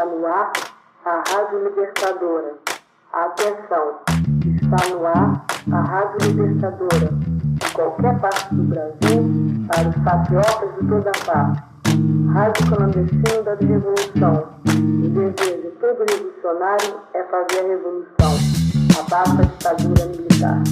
Está no ar a Rádio Libertadora. Atenção, está no ar a Rádio Libertadora. De qualquer parte do Brasil, para os patriotas de toda parte. Rádio clandestino da Revolução. O desejo de todo revolucionário é fazer a revolução. Abafa a ditadura militar.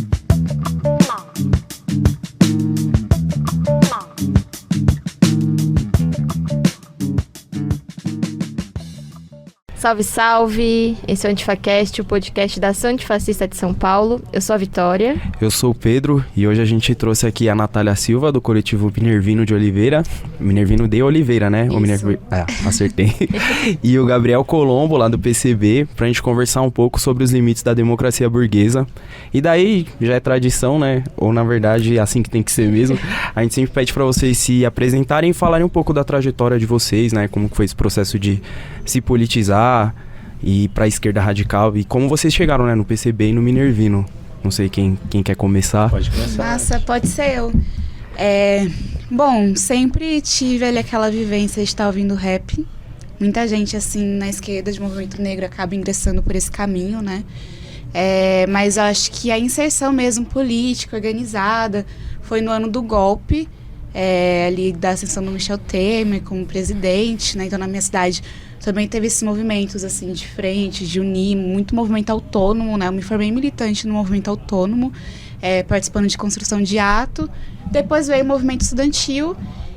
Salve, salve! Esse é o Antifacast, o podcast da Ação Antifascista de São Paulo. Eu sou a Vitória. Eu sou o Pedro e hoje a gente trouxe aqui a Natália Silva, do coletivo Minervino de Oliveira. Minervino de Oliveira, né? Acertei. E o Gabriel Colombo, lá do PCB, pra gente conversar um pouco sobre os limites da democracia burguesa. E daí, já é tradição, né? Ou, na verdade, é assim que tem que ser mesmo. A gente sempre pede pra vocês se apresentarem e falarem um pouco da trajetória de vocês, né? Como foi esse processo de se politizar e ir para a esquerda radical e como vocês chegaram, né, no PCB e no Minervino. Não sei quem quer começar. Pode começar. Nossa, pode ser eu. Bom, sempre tive ali aquela vivência de estar ouvindo rap. Muita gente, assim, na esquerda de movimento negro acaba ingressando por esse caminho, né? Mas eu acho que a inserção mesmo política, organizada, foi no ano do golpe, ali da ascensão do Michel Temer como presidente, né? Então, na minha cidade também teve esses movimentos, assim, de frente, de unir, muito movimento autônomo, né? Eu me formei militante no movimento autônomo, participando de construção de ato. Depois veio o movimento estudantil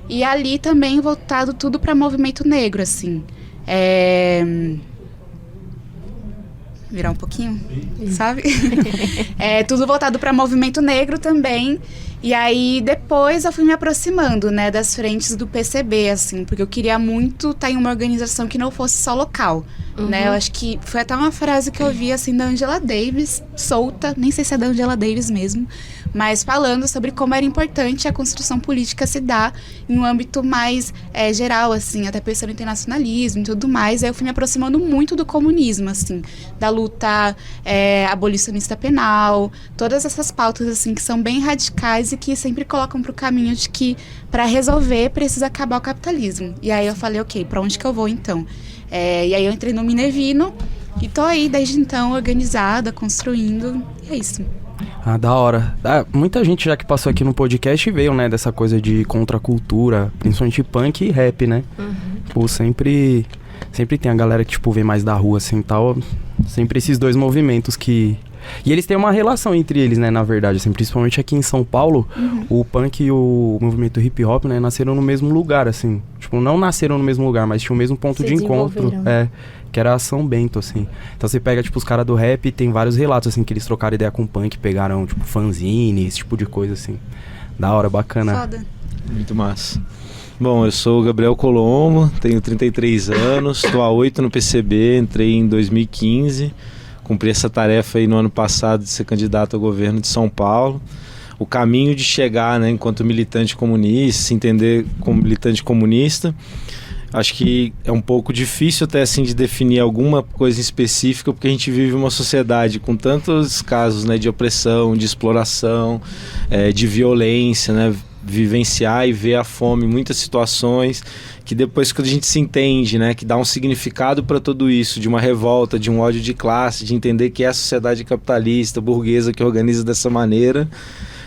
e ali também voltado tudo para movimento negro, assim. Virar um pouquinho, sabe? Tudo voltado para movimento negro também. E aí, depois eu fui me aproximando, né, das frentes do PCB, assim, porque eu queria muito estar em uma organização que não fosse só local, né? Eu acho que foi até uma frase que eu vi, assim, da Angela Davis, solta, nem sei se é da Angela Davis mesmo, mas falando sobre como era importante a construção política se dar em um âmbito mais geral, assim, até pensando em internacionalismo e tudo mais. Aí eu fui me aproximando muito do comunismo, assim, da luta abolicionista penal, todas essas pautas, assim, que são bem radicais e que sempre colocam pro caminho de que para resolver precisa acabar o capitalismo. E aí eu falei, ok, para onde que eu vou então? E aí eu entrei no Minervino e tô aí desde então organizada, construindo, e é isso. Ah, da hora. Muita gente já que passou aqui no podcast veio, né, dessa coisa de contracultura, principalmente punk e rap, né? Tipo, sempre tem a galera que, tipo, vem mais da rua, assim, tal. Sempre esses dois movimentos que... E eles têm uma relação entre eles, né, na verdade, assim, principalmente aqui em São Paulo, o punk e o movimento hip hop, né, nasceram no mesmo lugar, assim. Tipo, não nasceram no mesmo lugar, mas tinham o mesmo ponto de encontro. Que era a São Bento, assim. Então você pega, tipo, os caras do rap e tem vários relatos, assim, que eles trocaram ideia com o punk, pegaram, tipo, fanzine, esse tipo de coisa, assim. Da hora, bacana. Foda. Muito massa. Bom, eu sou o Gabriel Colombo, tenho 33 anos, estou há 8 no PCB, entrei em 2015, cumpri essa tarefa aí no ano passado de ser candidato ao governo de São Paulo. O caminho de chegar, né, enquanto militante comunista, se entender como militante comunista, acho que é um pouco difícil até assim de definir alguma coisa específica, porque a gente vive uma sociedade com tantos casos, né, de opressão, de exploração, de violência, né, vivenciar e ver a fome em muitas situações, que depois que a gente se entende, né, que dá um significado para tudo isso, de uma revolta, de um ódio de classe, de entender que é a sociedade capitalista, burguesa que organiza dessa maneira,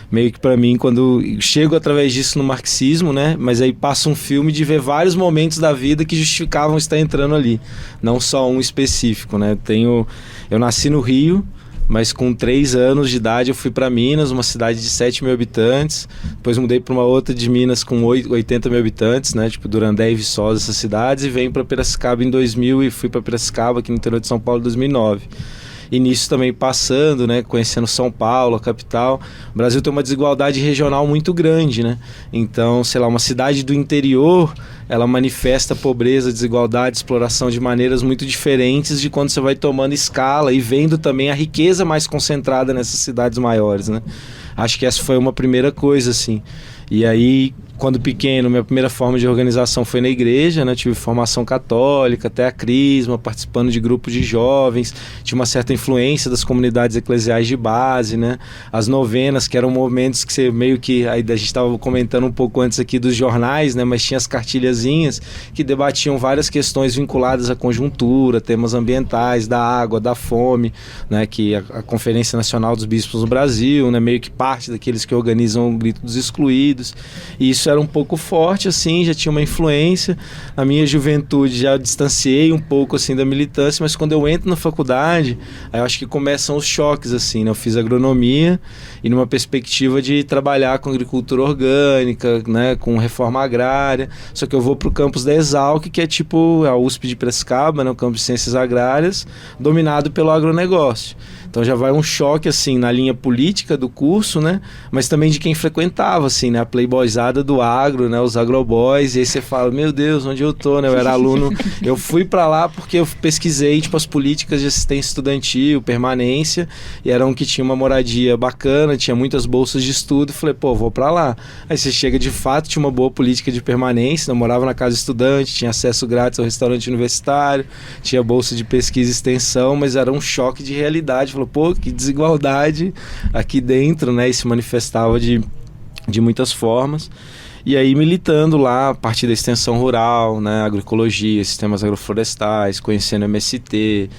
meio que para mim, quando chego através disso no marxismo, né, mas aí passa um filme de ver vários momentos da vida que justificavam estar entrando ali, não só um específico, né. Eu nasci no Rio, mas com 3 anos de idade eu fui para Minas, uma cidade de 7 mil habitantes, depois mudei para uma outra de Minas com 80 mil habitantes, né, tipo Durandé e Viçosa, essas cidades, e venho para Piracicaba em 2000 e fui para Piracicaba aqui no interior de São Paulo em 2009. E nisso também passando, né, conhecendo São Paulo, a capital. O Brasil tem uma desigualdade regional muito grande, né? Então, sei lá, uma cidade do interior, ela manifesta pobreza, desigualdade, exploração de maneiras muito diferentes de quando você vai tomando escala e vendo também a riqueza mais concentrada nessas cidades maiores, né? Acho que essa foi uma primeira coisa, assim. E aí, quando pequeno, minha primeira forma de organização foi na igreja, né? Tive formação católica, até a crisma, participando de grupos de jovens, tinha uma certa influência das comunidades eclesiais de base, né? As novenas, que eram momentos que você meio que, aí a gente estava comentando um pouco antes aqui dos jornais, né? Mas tinha as cartilhazinhas que debatiam várias questões vinculadas à conjuntura, temas ambientais, da água, da fome, né? Que a Conferência Nacional dos Bispos no Brasil, né? Meio que parte daqueles que organizam o Grito dos Excluídos, e isso era um pouco forte, assim, já tinha uma influência. Na minha juventude já distanciei um pouco, assim, da militância, mas quando eu entro na faculdade, aí eu acho que começam os choques, assim, né? Eu fiz agronomia e numa perspectiva de trabalhar com agricultura orgânica, né? Com reforma agrária, só que eu vou pro campus da Exalc, que é tipo a USP de Piracicaba, né? O campus de Ciências Agrárias, dominado pelo agronegócio. Então já vai um choque, assim, na linha política do curso, né? Mas também de quem frequentava, assim, né? A playboyzada do agro, né? Os agroboys. E aí você fala, meu Deus, onde eu tô, né? Eu era aluno. Eu fui pra lá porque eu pesquisei, tipo, as políticas de assistência estudantil, permanência. E era um que tinha uma moradia bacana, tinha muitas bolsas de estudo. Falei, pô, vou pra lá. Aí você chega, de fato, tinha uma boa política de permanência. Eu morava na casa estudante, tinha acesso grátis ao restaurante universitário, tinha bolsa de pesquisa e extensão, mas era um choque de realidade. Falou, pô, que desigualdade aqui dentro, né? E se manifestava de muitas formas. E aí militando lá a partir da extensão rural, né? Agroecologia, sistemas agroflorestais, conhecendo MST,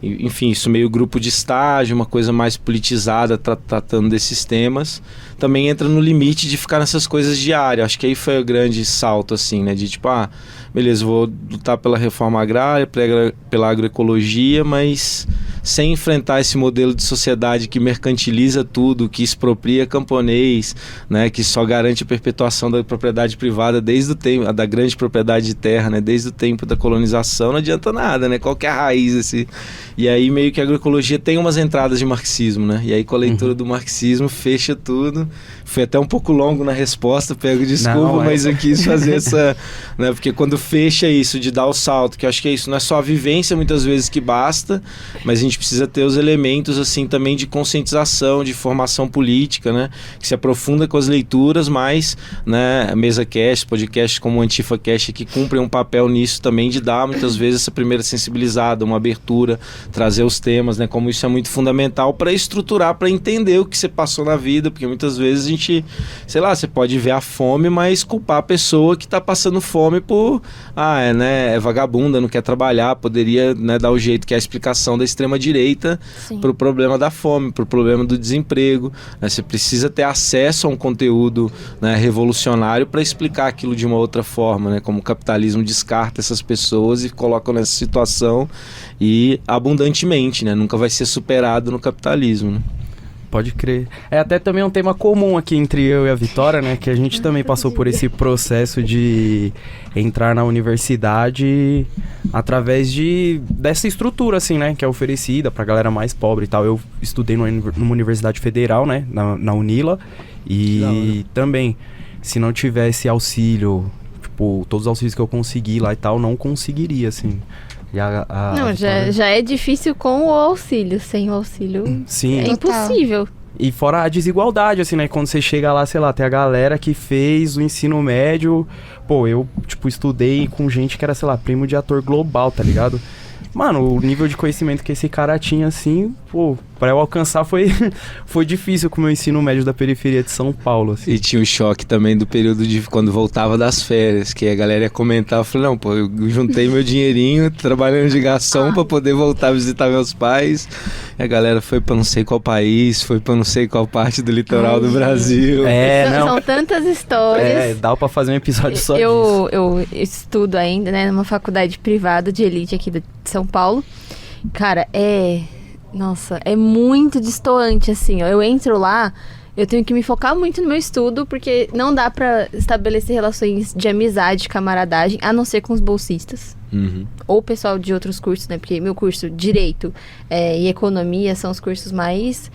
enfim, isso meio grupo de estágio, uma coisa mais politizada, tratando desses temas. Também entra no limite de ficar nessas coisas diárias. Acho que aí foi o grande salto, assim, né? De tipo, beleza, vou lutar pela reforma agrária, pela agroecologia, mas sem enfrentar esse modelo de sociedade que mercantiliza tudo, que expropria camponês, né? Que só garante a perpetuação da propriedade privada desde o tempo, da grande propriedade de terra, né? Desde o tempo da colonização, não adianta nada, né? Qual que é a raiz desse... E aí meio que a agroecologia tem umas entradas de marxismo, né? E aí com a leitura do marxismo fecha tudo. Foi até um pouco longo na resposta, pego desculpa, mas eu quis fazer essa... né? Porque quando fecha isso, de dar o salto, que eu acho que é isso, não é só a vivência muitas vezes que basta, mas a gente precisa ter os elementos, assim, também de conscientização, de formação política, né? Que se aprofunda com as leituras, mas, né, mesa cast, podcast como o Antifa Cast, que cumprem um papel nisso também, de dar muitas vezes essa primeira sensibilizada, uma abertura, trazer os temas, né? Como isso é muito fundamental para estruturar, para entender o que você passou na vida, porque muitas vezes a gente, sei lá, você pode ver a fome, mas culpar a pessoa que está passando fome por, é vagabunda, não quer trabalhar, poderia, né, dar o jeito, que é a explicação da extrema-direita para o problema da fome, para o problema do desemprego, né? Você precisa ter acesso a um conteúdo, né, revolucionário para explicar aquilo de uma outra forma, né? Como o capitalismo descarta essas pessoas e coloca nessa situação, e abundantemente, né? Nunca vai ser superado no capitalismo, né? Pode crer. É até também um tema comum aqui entre eu e a Vitória, né? Que a gente também passou por esse processo de entrar na universidade através dessa estrutura, assim, né? Que é oferecida pra galera mais pobre e tal. Eu estudei numa universidade federal, né? Na Unila. E também, se não tivesse auxílio, tipo, todos os auxílios que eu consegui lá e tal, não conseguiria, assim... Já é difícil com o auxílio. Sem o auxílio sim, é impossível. E fora a desigualdade, assim, né? Quando você chega lá, sei lá, tem a galera que fez o ensino médio. Pô, eu, tipo, estudei com gente que era, sei lá, primo de ator global, tá ligado? Mano, o nível de conhecimento que esse cara tinha, assim, pô, pra eu alcançar foi difícil com o meu ensino médio da periferia de São Paulo, assim. E tinha o choque também do período de quando voltava das férias, que a galera ia comentar, eu falei, não, pô, eu juntei meu dinheirinho trabalhando de garçom pra poder voltar a visitar meus pais. E a galera foi pra não sei qual país, foi pra não sei qual parte do litoral do Brasil. São tantas histórias. Dá pra fazer um episódio só disso. Eu estudo ainda, né, numa faculdade privada de elite aqui de São Paulo. Cara, nossa, é muito destoante, assim, ó. Eu entro lá, eu tenho que me focar muito no meu estudo, porque não dá pra estabelecer relações de amizade, camaradagem, a não ser com os bolsistas. Ou o pessoal de outros cursos, né? Porque meu curso, Direito e Economia, são os cursos mais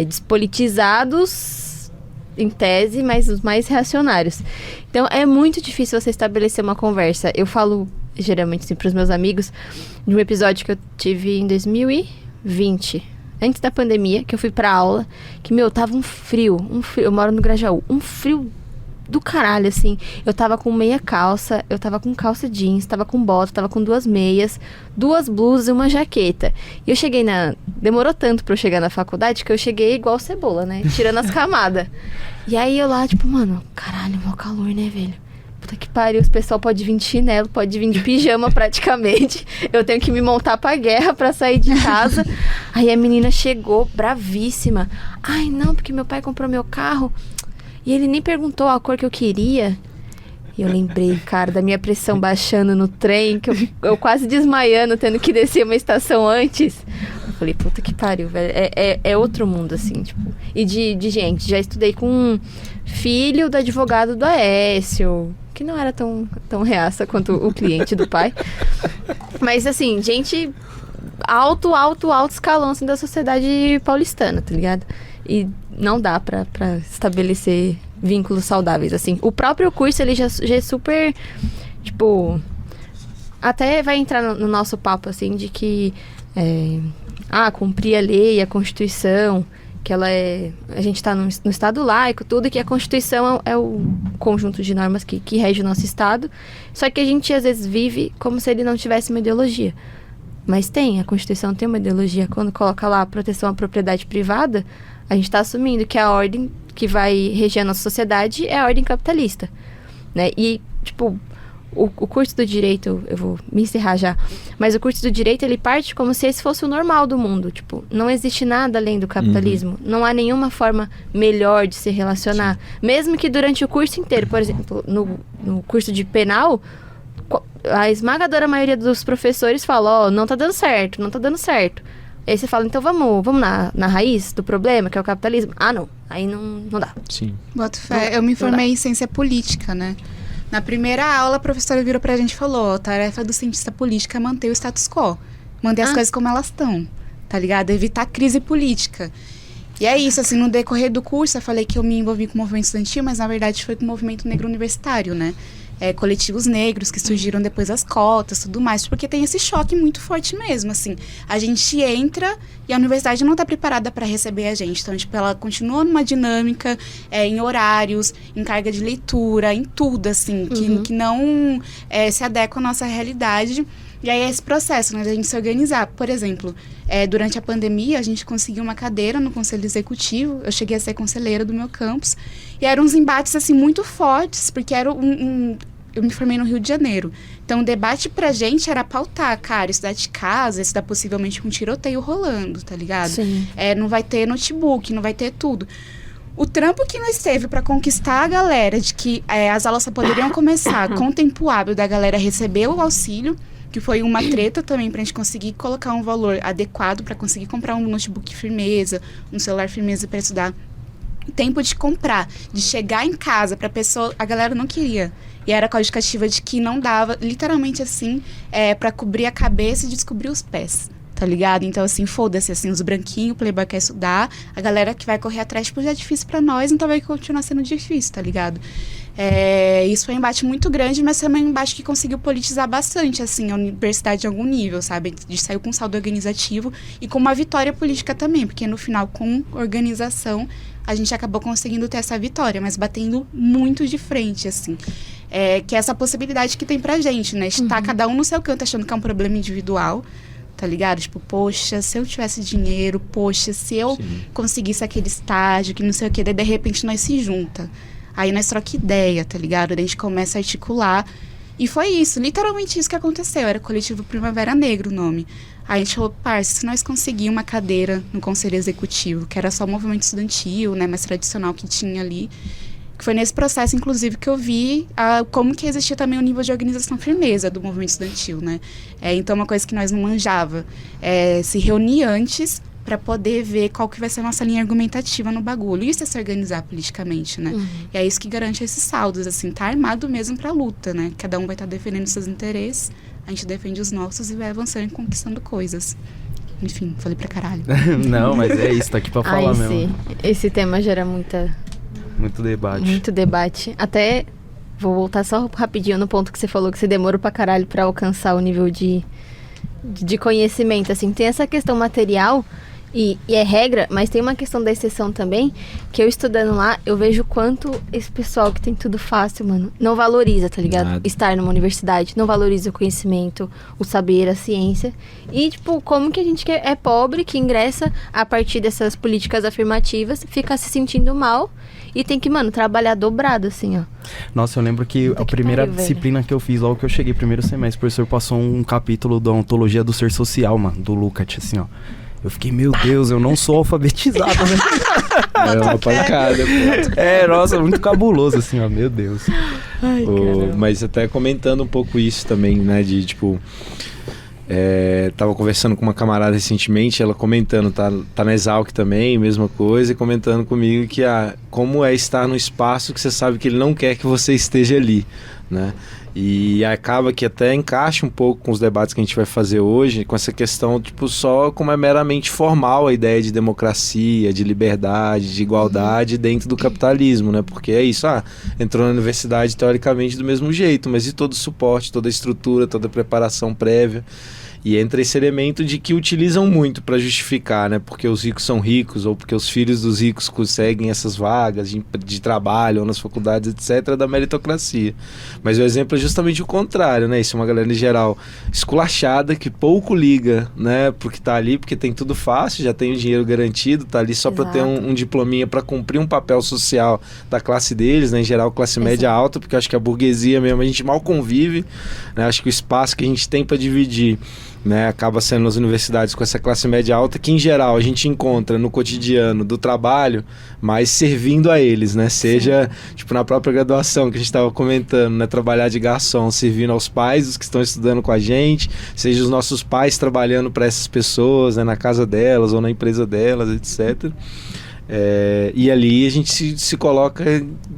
despolitizados, em tese, mas os mais reacionários. Então, é muito difícil você estabelecer uma conversa. Eu falo, geralmente, assim, pros meus amigos, de um episódio que eu tive em 2020, antes da pandemia, que eu fui pra aula, que, tava um frio, eu moro no Grajaú, um frio do caralho, assim. Eu tava com meia calça, eu tava com calça jeans, tava com bota, tava com 2 meias, 2 blusas e uma jaqueta. E eu cheguei demorou tanto pra eu chegar na faculdade que eu cheguei igual cebola, né? Tirando as camadas. E aí eu lá, tipo, mano, caralho, mó calor, né, velho? Puta que pariu, o pessoal pode vir de chinelo, pode vir de pijama praticamente. Eu tenho que me montar pra guerra pra sair de casa. Aí a menina chegou bravíssima. Ai, não, porque meu pai comprou meu carro e ele nem perguntou a cor que eu queria. E eu lembrei, cara, da minha pressão baixando no trem, que eu quase desmaiando, tendo que descer uma estação antes. Eu falei, puta que pariu, velho. É outro mundo, assim, tipo. E de gente, já estudei com um filho do advogado do Aécio, que não era tão reaça quanto o cliente do pai. Mas, assim, gente alto escalão, assim, da sociedade paulistana, tá ligado? E não dá pra estabelecer vínculos saudáveis, assim. O próprio curso, ele já é super, tipo... Até vai entrar no nosso papo, assim, de que... cumprir a lei, a Constituição, que ela é... A gente tá no Estado laico, tudo, que a Constituição é o conjunto de normas que rege o nosso Estado. Só que a gente, às vezes, vive como se ele não tivesse uma ideologia. Mas a Constituição tem uma ideologia. Quando coloca lá a proteção à propriedade privada, a gente está assumindo que a ordem que vai reger a nossa sociedade é a ordem capitalista, né? E, tipo, o curso do direito, eu vou me encerrar já, mas o curso do direito, ele parte como se esse fosse o normal do mundo. Tipo, não existe nada além do capitalismo. Não há nenhuma forma melhor de se relacionar. Mesmo que durante o curso inteiro, por exemplo, no curso de penal, a esmagadora maioria dos professores fala, não tá dando certo. Aí você fala, então vamos na raiz do problema, que é o capitalismo? Ah, não. Aí não dá. Sim. Boto fé. Eu me formei em ciência política, né? Na primeira aula, a professora virou pra gente e falou, a tarefa do cientista político é manter o status quo. Manter as coisas como elas estão, tá ligado? Evitar crise política. E é isso, assim, no decorrer do curso, eu falei que eu me envolvi com o movimento estudantil, mas na verdade foi com o movimento negro universitário, né? Coletivos negros que surgiram depois das cotas, tudo mais, porque tem esse choque muito forte mesmo, assim. A gente entra e a universidade não está preparada para receber a gente. Então, tipo, ela continua numa dinâmica, em horários, em carga de leitura, em tudo, assim, que não se adequa à nossa realidade. E aí é esse processo, né, da gente se organizar. Por exemplo, durante a pandemia, a gente conseguiu uma cadeira no conselho executivo. Eu cheguei a ser conselheira do meu campus. E eram uns embates, assim, muito fortes, porque era eu me formei no Rio de Janeiro. Então, o debate pra gente era pautar, cara, estudar de casa, estudar possivelmente com tiroteio rolando, tá ligado? Sim. Não vai ter notebook, não vai ter tudo. O trampo que nós teve para conquistar a galera de que as aulas só poderiam começar com o tempo hábil da galera receber o auxílio, que foi uma treta também pra gente conseguir colocar um valor adequado para conseguir comprar um notebook firmeza, um celular firmeza para estudar. Tempo de comprar, de chegar em casa pra pessoa, a galera não queria. E era a justificativa de que não dava, literalmente assim, pra cobrir a cabeça e descobrir os pés, tá ligado? Então, assim, foda-se, assim, os branquinhos, o playboy quer estudar, a galera que vai correr atrás, tipo, já é difícil pra nós, então vai continuar sendo difícil, tá ligado? Isso foi um embate muito grande, mas também um embate que conseguiu politizar bastante, assim, a universidade em algum nível, sabe? De saiu com um saldo organizativo e com uma vitória política também, porque no final, com organização, a gente acabou conseguindo ter essa vitória, mas batendo muito de frente, assim. Que é essa possibilidade que tem pra gente, né? Estar cada um no seu canto achando que é um problema individual, tá ligado? Tipo, poxa, se eu tivesse dinheiro, poxa, se eu conseguisse aquele estágio, que não sei o quê, daí de repente nós se junta. Aí nós troca ideia, tá ligado? Daí a gente começa a articular. E foi isso, literalmente isso que aconteceu. Era o Coletivo Primavera Negra o nome. Aí a gente falou, parça, se nós conseguirmos uma cadeira no Conselho Executivo, que era só o movimento estudantil, né, mais tradicional que tinha ali, que foi nesse processo, inclusive, que eu vi como que existia também o nível de organização firmeza do movimento estudantil, né? Então, uma coisa que nós não manjava se reunir antes para poder ver qual que vai ser a nossa linha argumentativa no bagulho. Isso é se organizar politicamente, né? E é isso que garante esses saldos, assim, tá armado mesmo pra luta, né? Cada um vai estar defendendo seus interesses, a gente defende os nossos e vai avançando e conquistando coisas. Enfim, falei pra caralho. Não, mas é isso, tá aqui pra falar mesmo. Esse tema gera muito debate. Muito debate. Até vou voltar só rapidinho no ponto que você falou que você demorou pra caralho pra alcançar o nível de conhecimento, assim. Tem essa questão material E é regra, mas tem uma questão da exceção também, que eu estudando lá, eu vejo quanto esse pessoal que tem tudo fácil, mano, não valoriza, tá ligado? Nada. Estar numa universidade, não valoriza o conhecimento, o saber, a ciência. E, tipo, como que a gente que é pobre, que ingressa a partir dessas políticas afirmativas, fica se sentindo mal e tem que, mano, trabalhar dobrado, assim, ó. Nossa, eu lembro que Puta a que primeira pariu, disciplina que eu fiz logo que eu cheguei, primeiro semestre, o professor passou um capítulo da ontologia do ser social, mano, do Lukács, assim, ó. Eu fiquei, meu Deus, eu não sou alfabetizado, né? É uma pancada, pô. Nossa, muito cabuloso, assim, ó, meu Deus. Ai, Mas até comentando um pouco isso também, né, de tipo... tava conversando com uma camarada recentemente, ela comentando, tá na Exalc também, mesma coisa, e comentando comigo que como é estar num espaço que você sabe que ele não quer que você esteja ali, né? E acaba que até encaixa um pouco com os debates que a gente vai fazer hoje, com essa questão, tipo, só como é meramente formal a ideia de democracia, de liberdade, de igualdade dentro do capitalismo, né? Porque é isso, entrou na universidade teoricamente do mesmo jeito, mas e todo o suporte, toda a estrutura, toda a preparação prévia? E entra esse elemento de que utilizam muito para justificar, né? Porque os ricos são ricos, ou porque os filhos dos ricos conseguem essas vagas de trabalho, ou nas faculdades, etc., da meritocracia. Mas o exemplo é justamente o contrário, né? Isso é uma galera, em geral, esculachada, que pouco liga, né? Porque tá ali, porque tem tudo fácil, já tem o dinheiro garantido, tá ali só para ter um diplominha para cumprir um papel social da classe deles, né? Em geral, classe média alta, porque acho que a burguesia mesmo, a gente mal convive, né? Acho que o espaço que a gente tem para dividir, né, acaba sendo nas universidades com essa classe média alta, que em geral a gente encontra no cotidiano do trabalho, mas servindo a eles, né? Seja, tipo, na própria graduação que a gente estava comentando, né? Trabalhar de garçom, servindo aos pais dos que estão estudando com a gente, seja os nossos pais trabalhando para essas pessoas, né? Na casa delas ou na empresa delas, etc. E ali a gente se coloca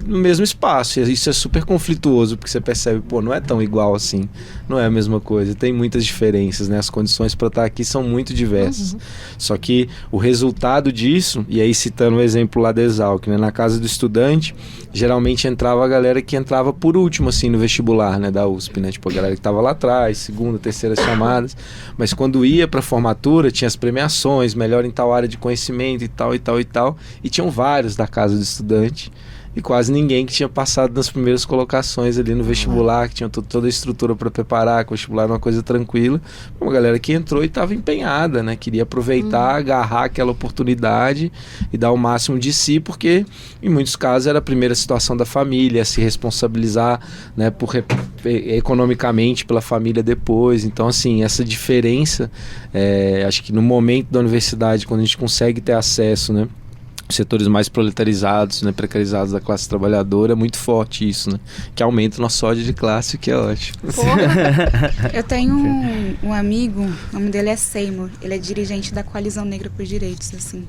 no mesmo espaço, e isso é super conflituoso, porque você percebe, não é tão igual assim, não é a mesma coisa, tem muitas diferenças, né? As condições para estar aqui são muito diversas. Só que o resultado disso, e aí citando o exemplo lá da Exalc, né? Na casa do estudante, geralmente entrava a galera que entrava por último, assim, no vestibular, né? Da USP, né? Tipo, a galera que estava lá atrás, segunda, terceiras chamadas, mas quando ia para a formatura, tinha as premiações, melhor em tal área de conhecimento e tal, e tal, e tal, e tinham vários da casa do estudante, e quase ninguém que tinha passado nas primeiras colocações ali no vestibular, que tinha toda a estrutura para preparar, que o vestibular era uma coisa tranquila. Uma galera que entrou e estava empenhada, né? Queria aproveitar, agarrar aquela oportunidade e dar o máximo de si, porque em muitos casos era a primeira situação da família, se responsabilizar, né, economicamente pela família depois. Então, assim, essa diferença, acho que no momento da universidade, quando a gente consegue ter acesso, né, setores mais proletarizados, né, precarizados da classe trabalhadora, é muito forte isso, né? Que aumenta o nosso ódio de classe, o que é ótimo. Eu tenho um amigo, o nome dele é Seymour, ele é dirigente da Coalizão Negra por Direitos, assim.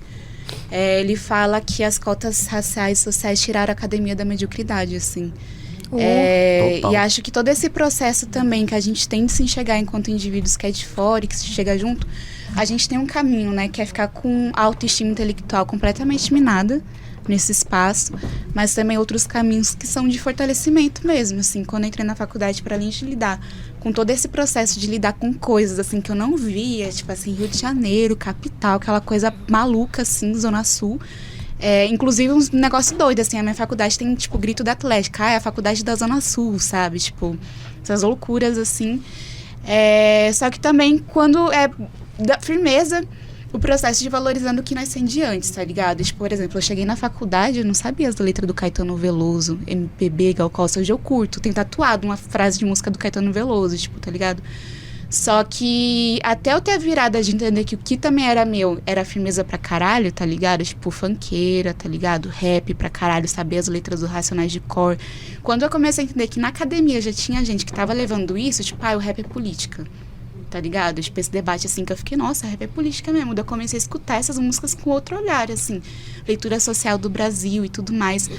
Ele fala que as cotas raciais e sociais tiraram a academia da mediocridade, assim. E acho que todo esse processo também que a gente tem de se enxergar enquanto indivíduos que é de fora e que se chega junto, a gente tem um caminho, né, que é ficar com a autoestima intelectual completamente minada nesse espaço, mas também outros caminhos que são de fortalecimento mesmo, assim. Quando eu entrei na faculdade, para além de lidar com todo esse processo de lidar com coisas, assim, que eu não via, tipo assim, Rio de Janeiro, capital, aquela coisa maluca, assim, Zona Sul. Inclusive um negócio doido, assim, a minha faculdade tem, tipo, grito da Atlética, é a faculdade da Zona Sul, sabe, tipo, essas loucuras, assim. Só que também, quando da firmeza, o processo de valorizando o que nós temos de antes, tá ligado? Tipo, por exemplo, eu cheguei na faculdade, eu não sabia as letras do Caetano Veloso, MPB, Gal Costa, hoje eu curto, tenho tatuado uma frase de música do Caetano Veloso, tipo, tá ligado? Só que até eu ter a virada de entender que o que também era meu era firmeza pra caralho, tá ligado? Tipo, funkeira, tá ligado? Rap pra caralho, saber as letras do Racionais de cor. Quando eu comecei a entender que na academia já tinha gente que tava levando isso, tipo, o rap é política, tá ligado? Tipo, esse debate, assim, que eu fiquei, nossa, rap é política mesmo. Daí eu comecei a escutar essas músicas com outro olhar, assim, leitura social do Brasil e tudo mais.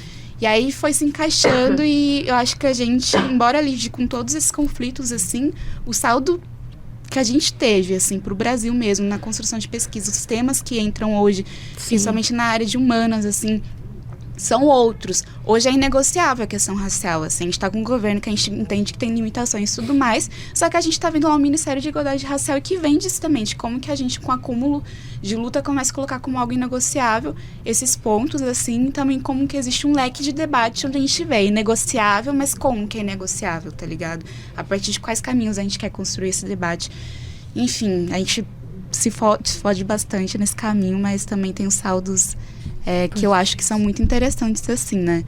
E aí foi se encaixando e eu acho que a gente, embora lide com todos esses conflitos, assim, o saldo que a gente teve, assim, pro Brasil mesmo, na construção de pesquisa, os temas que entram hoje, principalmente na área de humanas, assim, são outros. Hoje é inegociável a questão racial, assim, a gente tá com um governo que a gente entende que tem limitações e tudo mais, só que a gente tá vendo lá um Ministério de Igualdade Racial que vem disso também, de como que a gente, com acúmulo de luta, começa a colocar como algo inegociável esses pontos, assim, também como que existe um leque de debate onde a gente vê inegociável, mas como que é inegociável, tá ligado? A partir de quais caminhos a gente quer construir esse debate. Enfim, a gente se fode bastante nesse caminho, mas também tem os saldos que eu acho que são muito interessantes, assim, né?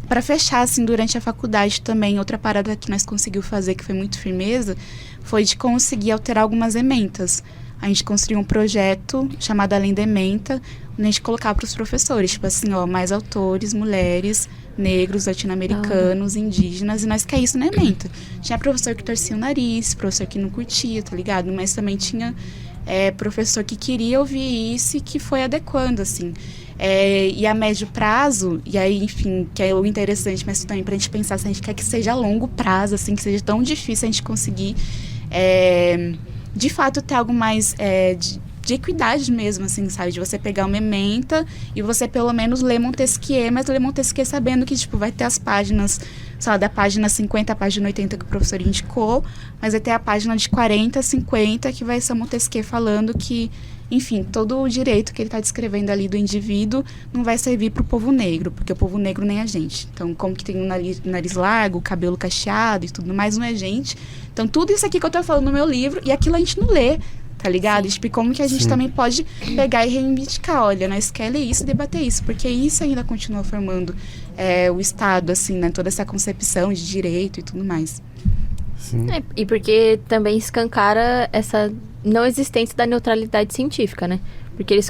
Para fechar, assim, durante a faculdade também, outra parada que nós conseguimos fazer, que foi muito firmeza, foi de conseguir alterar algumas ementas. A gente construiu um projeto chamado Além da Ementa, onde a gente colocava para os professores, tipo assim, ó, mais autores, mulheres, negros, latino-americanos, indígenas, e nós que é isso na ementa. Tinha professor que torcia o nariz, professor que não curtia, tá ligado? Mas também tinha professor que queria ouvir isso e que foi adequando, assim. E a médio prazo, e aí, enfim, que é o interessante, mas também pra gente pensar se a gente quer que seja a longo prazo, assim, que seja tão difícil a gente conseguir, de fato, ter algo mais de equidade mesmo, assim, sabe? De você pegar uma ementa e você pelo menos ler Montesquieu, mas ler Montesquieu sabendo que, tipo, vai ter as páginas, sei lá, da página 50 à página 80 que o professor indicou, mas vai ter a página de 40, 50 que vai ser Montesquieu falando que, enfim, todo o direito que ele está descrevendo ali do indivíduo não vai servir para o povo negro, porque o povo negro nem é gente. Então, como que tem um nariz largo, cabelo cacheado e tudo mais, não é gente. Então, tudo isso aqui que eu tô falando no meu livro, e aquilo a gente não lê, tá ligado? Tipo, como que a gente também pode pegar e reivindicar, olha, nós queremos ler isso e debater isso, porque isso ainda continua formando o Estado, assim, né? Toda essa concepção de direito e tudo mais. Sim. E porque também escancara essa não existência da neutralidade científica, né? Porque eles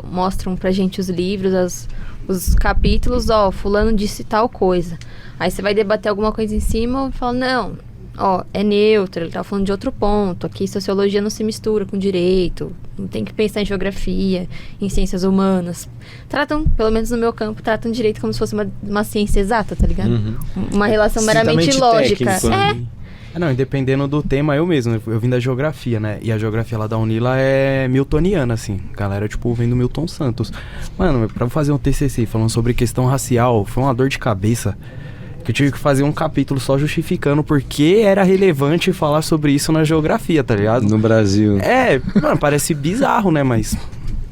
mostram pra gente os livros, os capítulos, ó, fulano disse tal coisa. Aí você vai debater alguma coisa em cima e fala, não, ó, é neutro, ele tá falando de outro ponto, aqui sociologia não se mistura com direito, não tem que pensar em geografia, em ciências humanas. Tratam, pelo menos no meu campo, tratam direito como se fosse uma ciência exata, tá ligado? Uhum. Uma relação meramente lógica. Técnico, né? Não, e dependendo do tema, eu mesmo, eu vim da geografia, né? E a geografia lá da Unila é miltoniana, assim. Galera, tipo, vem do Milton Santos. Mano, pra fazer um TCC falando sobre questão racial, foi uma dor de cabeça. Que eu tive que fazer um capítulo só justificando porque era relevante falar sobre isso na geografia, tá ligado? No Brasil. Mano, parece bizarro, né? Mas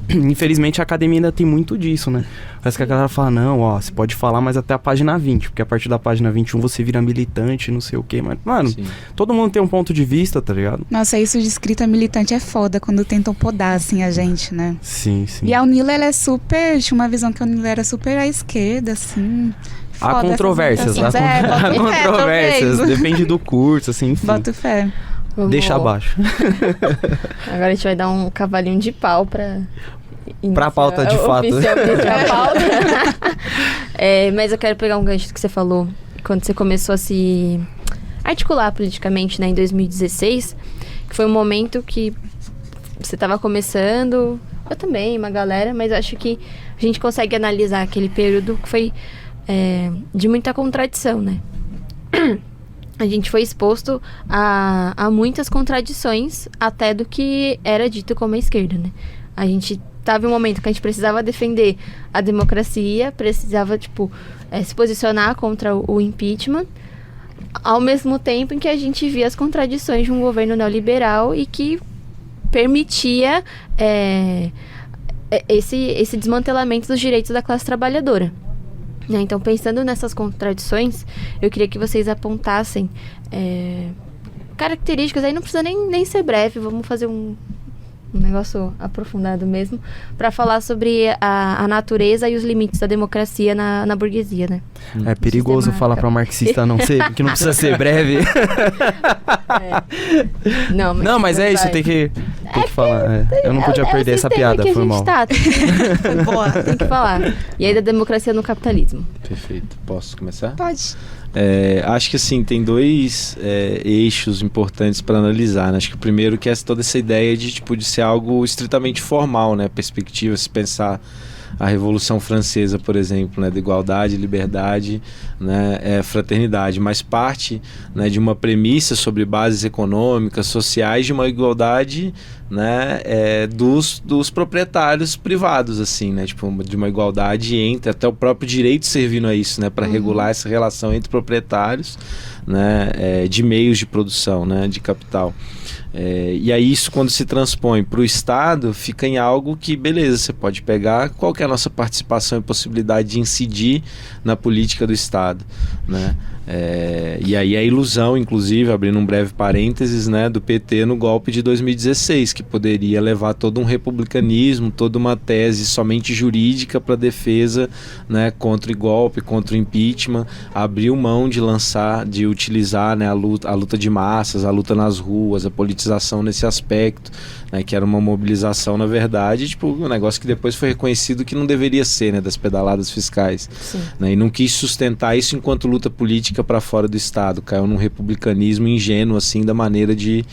infelizmente a academia ainda tem muito disso, né? Parece que a galera fala, não, ó, você pode falar, mas até a página 20, porque a partir da página 21 você vira militante, não sei o quê, mas, mano, Sim. Todo mundo tem um ponto de vista, tá ligado? Nossa, isso de escrita militante é foda, quando tentam podar, assim, a gente, né? Sim, sim. E a Unila, ela é super, tinha uma visão que a Unila era super à esquerda, assim. Há controvérsias, há controvérsias, depende do curso, assim, enfim. Boto fé. Deixa abaixo. Agora a gente vai dar um cavalinho de pau pra pauta, de fato. Oficialmente a pauta. Mas eu quero pegar um gancho que você falou quando você começou a se articular politicamente, né, em 2016, que foi um momento que você estava começando, eu também, uma galera, mas eu acho que a gente consegue analisar aquele período que foi de muita contradição, né? A gente foi exposto a muitas contradições até do que era dito como a esquerda, né? A gente tava em um momento que a gente precisava defender a democracia, precisava, se posicionar contra o impeachment, ao mesmo tempo em que a gente via as contradições de um governo neoliberal e que permitia esse desmantelamento dos direitos da classe trabalhadora. Então, pensando nessas contradições, eu queria que vocês apontassem características, aí não precisa nem ser breve, vamos fazer um negócio aprofundado mesmo, para falar sobre a natureza e os limites da democracia na burguesia, né? É perigoso falar para marxista que não precisa ser breve. Não, mas é isso, tem que falar. Eu não podia perder essa piada, foi mal. Boa, tem que falar. E aí da democracia no capitalismo. Perfeito. Posso começar? Pode. Acho que assim, tem dois eixos importantes para analisar, né? Acho que o primeiro que é toda essa ideia de ser algo estritamente formal, né? Perspectiva, se pensar a Revolução Francesa, por exemplo, né, da igualdade, liberdade, né, fraternidade, mas parte, né, de uma premissa sobre bases econômicas, sociais, de uma igualdade, né, dos proprietários privados, assim, né, tipo, de uma igualdade entre, até o próprio direito servindo a isso, né, para regular essa relação entre proprietários, né, de meios de produção, né, de capital. E aí isso, quando se transpõe para o Estado, fica em algo que, beleza, você pode pegar qual que é a nossa participação e possibilidade de incidir na política do Estado, né? E aí a ilusão, inclusive, abrindo um breve parênteses, né, do PT no golpe de 2016, que poderia levar todo um republicanismo, toda uma tese somente jurídica para defesa, né, contra o golpe, contra o impeachment, abriu mão de utilizar, né, a luta de massas, a luta nas ruas, a politização nesse aspecto, né, que era uma mobilização, na verdade, tipo, um negócio que depois foi reconhecido que não deveria ser, né, das pedaladas fiscais, né, e não quis sustentar isso enquanto luta política para fora do Estado, caiu num republicanismo ingênuo, assim, da maneira de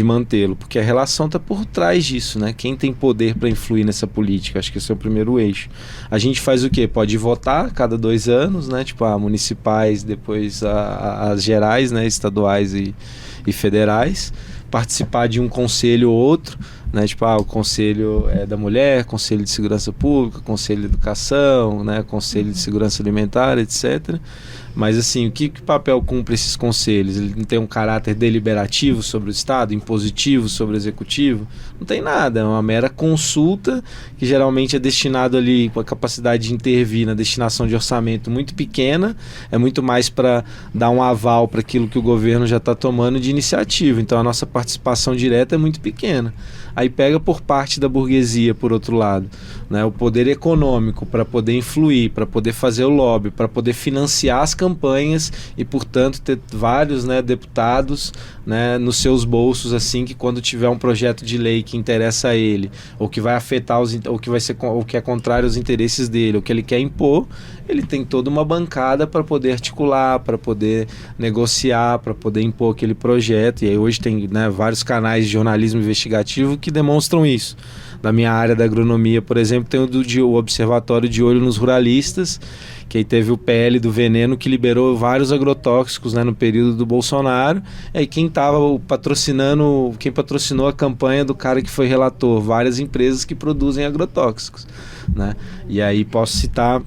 mantê-lo, porque a relação está por trás disso, né, quem tem poder para influir nessa política, acho que esse é o primeiro eixo. A gente faz o quê? Pode votar cada 2 anos, né, tipo, municipais, depois as gerais, né, estaduais e federais, participar de um conselho ou outro, né, tipo, o conselho da mulher, conselho de segurança pública, conselho de educação, né, conselho de segurança alimentar, etc. Mas assim, que papel cumpre esses conselhos? Ele não tem um caráter deliberativo sobre o Estado, impositivo sobre o Executivo? Não tem nada, é uma mera consulta que geralmente é destinado ali com a capacidade de intervir na destinação de orçamento muito pequena, é muito mais para dar um aval para aquilo que o governo já está tomando de iniciativa. Então a nossa participação direta é muito pequena. Aí pega por parte da burguesia, por outro lado, né, o poder econômico para poder influir, para poder fazer o lobby, para poder financiar as campanhas e, portanto, ter vários, né, deputados, né, nos seus bolsos, assim, que quando tiver um projeto de lei que interessa a ele, ou que vai afetar ou que é contrário aos interesses dele, ou que ele quer impor, ele tem toda uma bancada para poder articular, para poder negociar, para poder impor aquele projeto. E aí hoje tem, né, vários canais de jornalismo investigativo que demonstram isso. Da minha área da agronomia, por exemplo, tem o Observatório de Olho nos Ruralistas, que aí teve o PL do veneno que liberou vários agrotóxicos, né, no período do Bolsonaro. E aí quem patrocinou a campanha do cara que foi relator? Várias empresas que produzem agrotóxicos, né? E aí posso citar,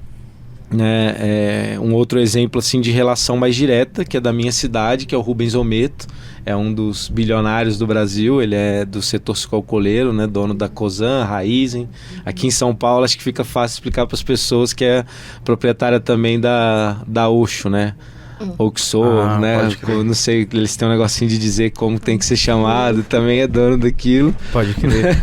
né, um outro exemplo assim de relação mais direta, que é da minha cidade, que é o Rubens Ometo, é um dos bilionários do Brasil, ele é do setor sucroalcooleiro, né, dono da Cosan, Raizen. Aqui em São Paulo acho que fica fácil explicar para as pessoas que é proprietária também da Oxo, né? Oxo, né? Não sei, eles têm um negocinho de dizer como tem que ser chamado, também é dono daquilo. Pode crer.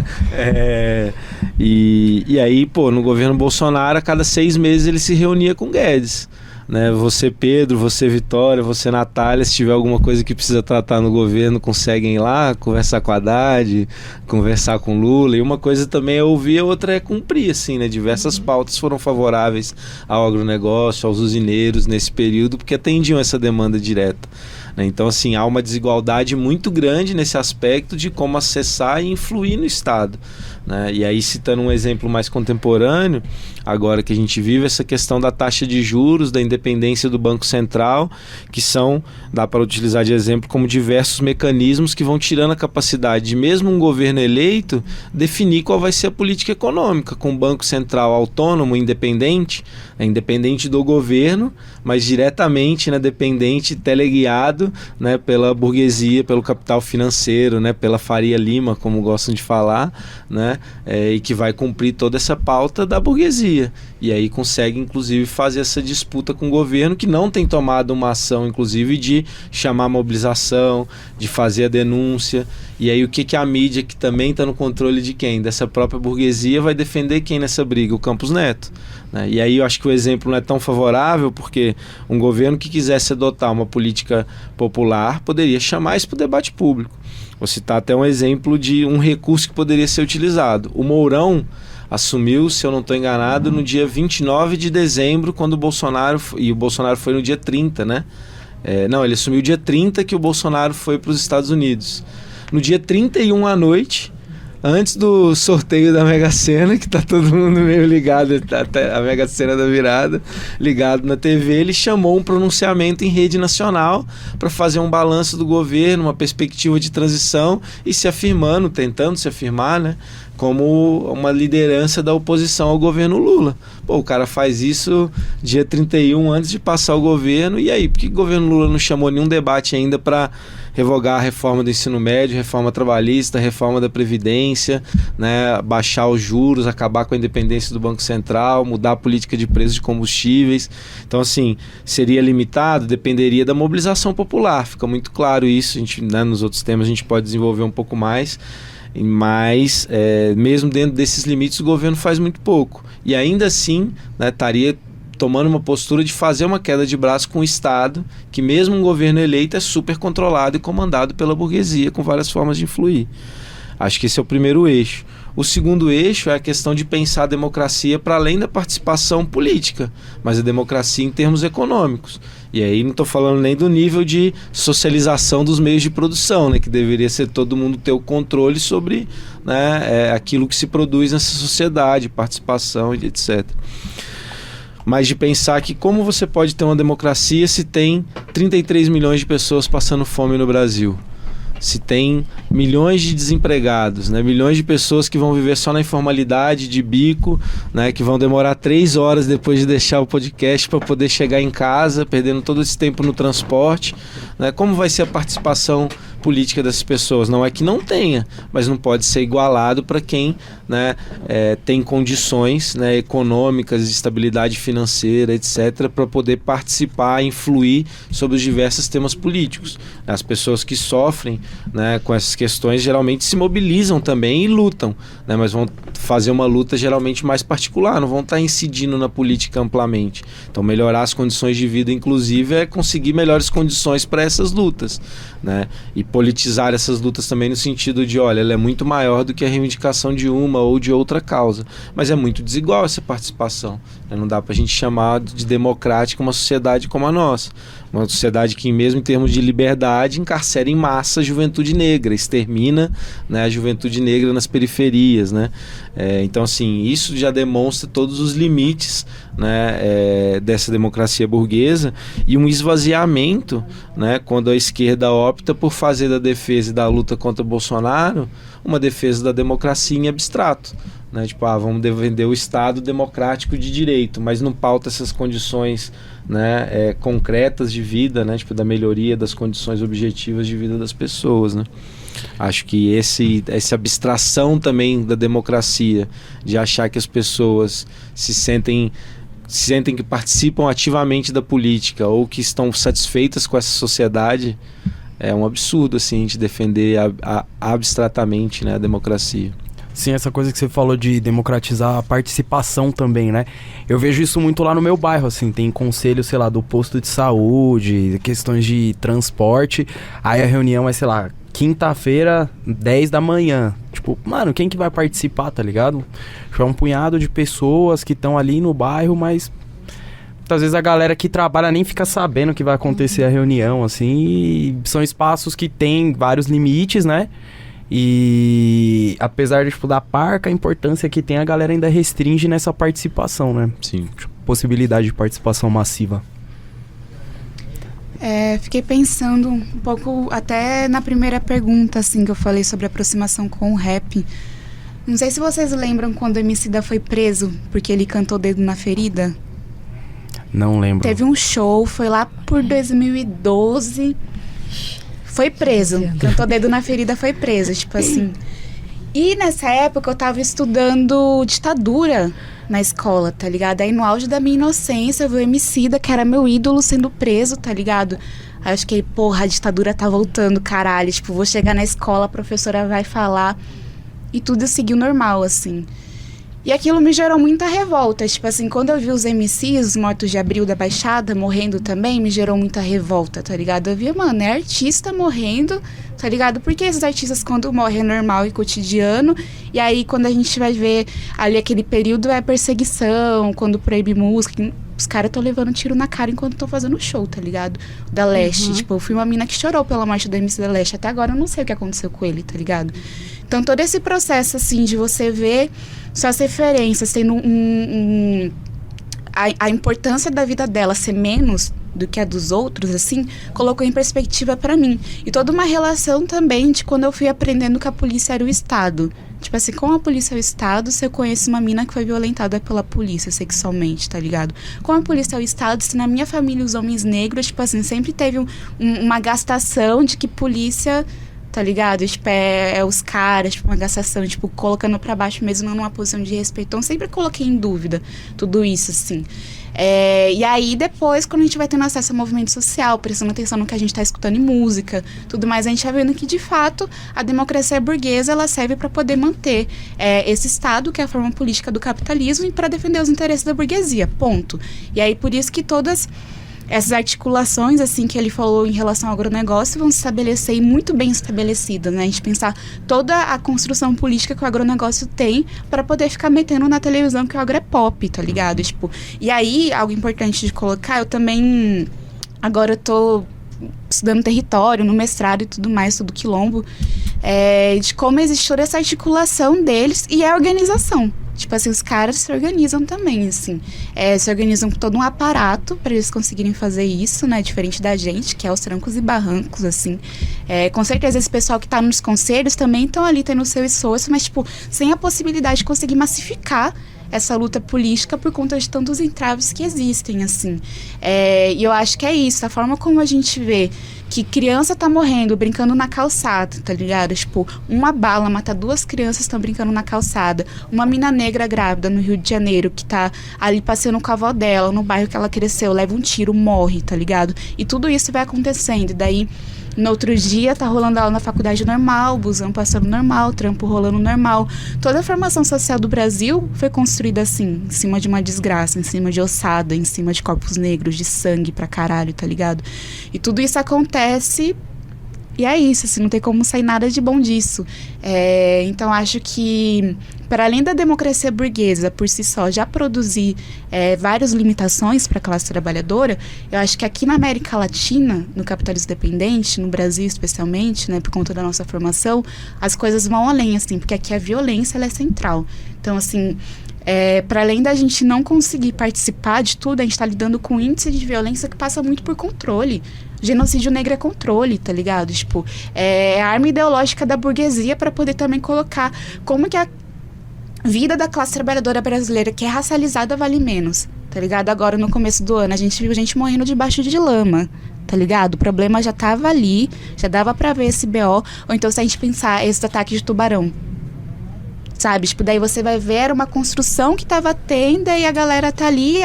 E aí, pô, no governo Bolsonaro, a cada 6 meses ele se reunia com Guedes, né? Você, Pedro, você, Vitória, você, Natália, se tiver alguma coisa que precisa tratar no governo, conseguem ir lá conversar com a Haddad, conversar com Lula. E uma coisa também é ouvir, a outra é cumprir, assim, né? Diversas pautas foram favoráveis ao agronegócio, aos usineiros nesse período, porque atendiam essa demanda direta, né? Então, assim, há uma desigualdade muito grande nesse aspecto de como acessar e influir no Estado, né? E aí, citando um exemplo mais contemporâneo, agora que a gente vive essa questão da taxa de juros, da independência do Banco Central, que dá para utilizar de exemplo como diversos mecanismos que vão tirando a capacidade de mesmo um governo eleito definir qual vai ser a política econômica, com o Banco Central autônomo, independente do governo, mas diretamente, né, dependente, teleguiado, né, pela burguesia, pelo capital financeiro, né, pela Faria Lima, como gostam de falar, né, e que vai cumprir toda essa pauta da burguesia. E aí consegue, inclusive, fazer essa disputa com o governo, que não tem tomado uma ação, inclusive, de chamar a mobilização, de fazer a denúncia. E aí o que a mídia, que também está no controle de quem? Dessa própria burguesia, vai defender quem nessa briga? O Campos Neto, né? E aí eu acho que o exemplo não é tão favorável, porque um governo que quisesse adotar uma política popular poderia chamar isso para o debate público. Vou citar até um exemplo de um recurso que poderia ser utilizado. O Mourão assumiu, se eu não estou enganado, no dia 29 de dezembro, quando o Bolsonaro foi no dia 30, né? Ele assumiu dia 30, que o Bolsonaro foi para os Estados Unidos. No dia 31 à noite, antes do sorteio da Mega Sena, que tá todo mundo meio ligado, até a Mega Sena da virada, ligado na TV, ele chamou um pronunciamento em rede nacional para fazer um balanço do governo, uma perspectiva de transição e se afirmando, tentando se afirmar, né, como uma liderança da oposição ao governo Lula. Pô, o cara faz isso dia 31 antes de passar o governo, e aí, por que o governo Lula não chamou nenhum debate ainda para revogar a reforma do ensino médio, reforma trabalhista, reforma da Previdência, né, baixar os juros, acabar com a independência do Banco Central, mudar a política de preços de combustíveis? Então, assim, seria limitado, dependeria da mobilização popular, fica muito claro isso. A gente, né, nos outros temas a gente pode desenvolver um pouco mais, mas mesmo dentro desses limites o governo faz muito pouco, e ainda assim, né, estaria tomando uma postura de fazer uma queda de braço com o Estado, que mesmo um governo eleito é super controlado e comandado pela burguesia, com várias formas de influir. Acho que esse é o primeiro eixo. O segundo eixo é a questão de pensar a democracia para além da participação política, mas a democracia em termos econômicos. E aí não estou falando nem do nível de socialização dos meios de produção, né, que deveria ser todo mundo ter o controle sobre, né, aquilo que se produz nessa sociedade, participação e etc. Mas de pensar que como você pode ter uma democracia se tem 33 milhões de pessoas passando fome no Brasil? Se tem milhões de desempregados, né? Milhões de pessoas que vão viver só na informalidade, de bico, né? Que vão demorar 3 horas depois de deixar o podcast para poder chegar em casa, perdendo todo esse tempo no transporte, né? Como vai ser a participação política dessas pessoas? Não é que não tenha, mas não pode ser igualado para quem, né, tem condições, né, econômicas, de estabilidade financeira, etc., para poder participar, influir sobre os diversos temas políticos. As pessoas que sofrem, né, com essas questões geralmente se mobilizam também e lutam, né, mas vão fazer uma luta geralmente mais particular, não vão estar incidindo na política amplamente. Então melhorar as condições de vida, inclusive, é conseguir melhores condições para essas lutas, né, e politizar essas lutas também no sentido de, olha, ela é muito maior do que a reivindicação de uma ou de outra causa, mas é muito desigual essa participação, né? Não dá para a gente chamar de democrática uma sociedade como a nossa, uma sociedade que mesmo em termos de liberdade encarcera em massa a juventude negra, extermina, né, a juventude negra nas periferias, né? Então assim, isso já demonstra todos os limites, né, dessa democracia burguesa, e um esvaziamento, né, quando a esquerda opta por fazer da defesa e da luta contra Bolsonaro uma defesa da democracia em abstrato, né? Tipo, vamos defender o Estado democrático de direito, mas não pauta essas condições, né, concretas de vida, né, tipo, da melhoria das condições objetivas de vida das pessoas, né? Acho que essa abstração também da democracia, de achar que as pessoas se sentem que participam ativamente da política ou que estão satisfeitas com essa sociedade, é um absurdo, assim, a gente defender abstratamente, né, a democracia. Sim, essa coisa que você falou de democratizar a participação também, né? Eu vejo isso muito lá no meu bairro, assim, tem conselho, sei lá, do posto de saúde, questões de transporte, aí a reunião é, sei lá, quinta-feira, 10 da manhã. Tipo, mano, quem que vai participar, tá ligado? É um punhado de pessoas que estão ali no bairro, mas muitas vezes a galera que trabalha nem fica sabendo que vai acontecer a reunião, assim, e são espaços que tem vários limites, né? E apesar de, tipo, da parca, a importância que tem, a galera ainda restringe nessa participação, né? Sim. Possibilidade de participação massiva. Fiquei pensando um pouco até na primeira pergunta, assim, que eu falei sobre a aproximação com o rap. Não sei se vocês lembram quando o Emicida foi preso porque ele cantou Dedo na Ferida. Não lembro. Teve um show, foi lá por 2012. Foi preso. Cantou Dedo na Ferida, foi preso, tipo assim. E nessa época eu tava estudando ditadura na escola, tá ligado? Aí no auge da minha inocência eu vi o Emicida, que era meu ídolo, sendo preso, tá ligado? Aí eu fiquei, porra, a ditadura tá voltando, caralho. Tipo, vou chegar na escola, a professora vai falar. E tudo seguiu normal, assim. E aquilo me gerou muita revolta. Tipo assim, quando eu vi os MCs, os Mortos de Abril da Baixada, morrendo também, me gerou muita revolta, tá ligado? Eu via, mano, é artista morrendo, tá ligado? Porque esses artistas, quando morrem, é normal e cotidiano. E aí, quando a gente vai ver ali aquele período, é perseguição, quando proíbe música. Os caras estão levando tiro na cara enquanto estão fazendo show, tá ligado? Da Leste. Tipo, eu fui uma mina que chorou pela morte do MC da Leste. Até agora eu não sei o que aconteceu com ele, tá ligado? Então, todo esse processo, assim, de você ver suas referências tendo a importância da vida dela ser menos do que a dos outros, assim, colocou em perspectiva pra mim. E toda uma relação também de quando eu fui aprendendo que a polícia era o Estado. Tipo assim, com a polícia é o Estado, se eu conheço uma mina que foi violentada pela polícia sexualmente, tá ligado? Com a polícia é o Estado, se na minha família os homens negros, tipo assim, sempre teve uma gastação de que polícia... Tá ligado? Tipo, é os caras, tipo, uma gastação, tipo, colocando pra baixo mesmo numa posição de respeito. Então, sempre coloquei em dúvida tudo isso, assim. E aí, depois, quando a gente vai tendo acesso ao movimento social, prestando atenção no que a gente tá escutando em música, tudo mais, a gente vai vendo que, de fato, a democracia burguesa, ela serve para poder manter esse Estado, que é a forma política do capitalismo, e para defender os interesses da burguesia, ponto. E aí, por isso que todas... essas articulações, assim, que ele falou em relação ao agronegócio vão se estabelecer e muito bem estabelecidas, né? A gente pensar toda a construção política que o agronegócio tem para poder ficar metendo na televisão que o agro é pop, tá ligado? Tipo, e aí, algo importante de colocar, eu também... Agora eu tô estudando território, no mestrado e tudo mais, tudo quilombo, de como existe toda essa articulação deles e a organização. Tipo assim, os caras se organizam também, assim. Se organizam com todo um aparato para eles conseguirem fazer isso, né? Diferente da gente, que é os trancos e barrancos, assim. Com certeza esse pessoal que tá nos conselhos também estão ali tendo o seu esforço, mas, tipo, sem a possibilidade de conseguir massificar essa luta política por conta de tantos entraves que existem, assim. E eu acho que é isso, a forma como a gente vê que criança tá morrendo brincando na calçada, tá ligado? Tipo, uma bala mata 2 crianças que estão brincando na calçada. Uma mina negra grávida no Rio de Janeiro que tá ali passeando com a avó dela, no bairro que ela cresceu, leva um tiro, morre, tá ligado? E tudo isso vai acontecendo, e daí... No outro dia, tá rolando aula na faculdade normal, busão passando normal, trampo rolando normal. Toda a formação social do Brasil foi construída assim, em cima de uma desgraça, em cima de ossada, em cima de corpos negros, de sangue pra caralho, tá ligado? E tudo isso acontece... E é isso, assim, não tem como sair nada de bom disso. Então, acho que, para além da democracia burguesa, por si só, já produzir várias limitações para a classe trabalhadora, eu acho que aqui na América Latina, no capitalismo dependente, no Brasil especialmente, né, por conta da nossa formação, as coisas vão além, assim, porque aqui a violência ela é central. Então, assim... para além da gente não conseguir participar de tudo, a gente está lidando com um índice de violência que passa muito por controle. Genocídio negro é controle, tá ligado? Tipo, é a arma ideológica da burguesia para poder também colocar como que a vida da classe trabalhadora brasileira, que é racializada, vale menos, tá ligado? Agora, no começo do ano, a gente viu gente morrendo debaixo de lama, tá ligado? O problema já tava ali, já dava pra ver esse BO. Ou então, se a gente pensar esses ataques de tubarão, sabe? Tipo, daí você vai ver, era uma construção que tava tendo e a galera tá ali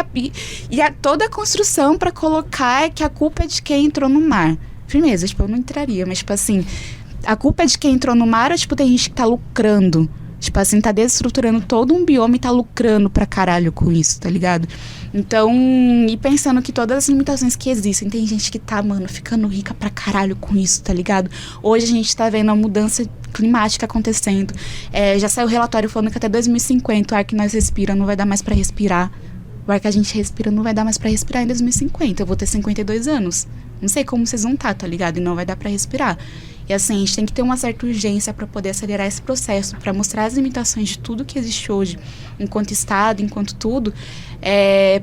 toda a construção pra colocar é que a culpa é de quem entrou no mar. Firmeza, tipo, eu não entraria, mas, tipo assim, a culpa é de quem entrou no mar ou, tipo, tem gente que tá lucrando? Tipo assim, tá desestruturando todo um bioma e tá lucrando pra caralho com isso, tá ligado? Então, e pensando que todas as limitações que existem, tem gente que tá, mano, ficando rica pra caralho com isso, tá ligado? Hoje a gente tá vendo a mudança climática acontecendo. Já saiu o relatório falando que até 2050 o ar que nós respiramos não vai dar mais pra respirar. O ar que a gente respira não vai dar mais pra respirar em 2050. Eu vou ter 52 anos. Não sei como vocês vão tá ligado? E não vai dar pra respirar. E assim, a gente tem que ter uma certa urgência para poder acelerar esse processo, para mostrar as limitações de tudo que existe hoje, enquanto Estado, enquanto tudo,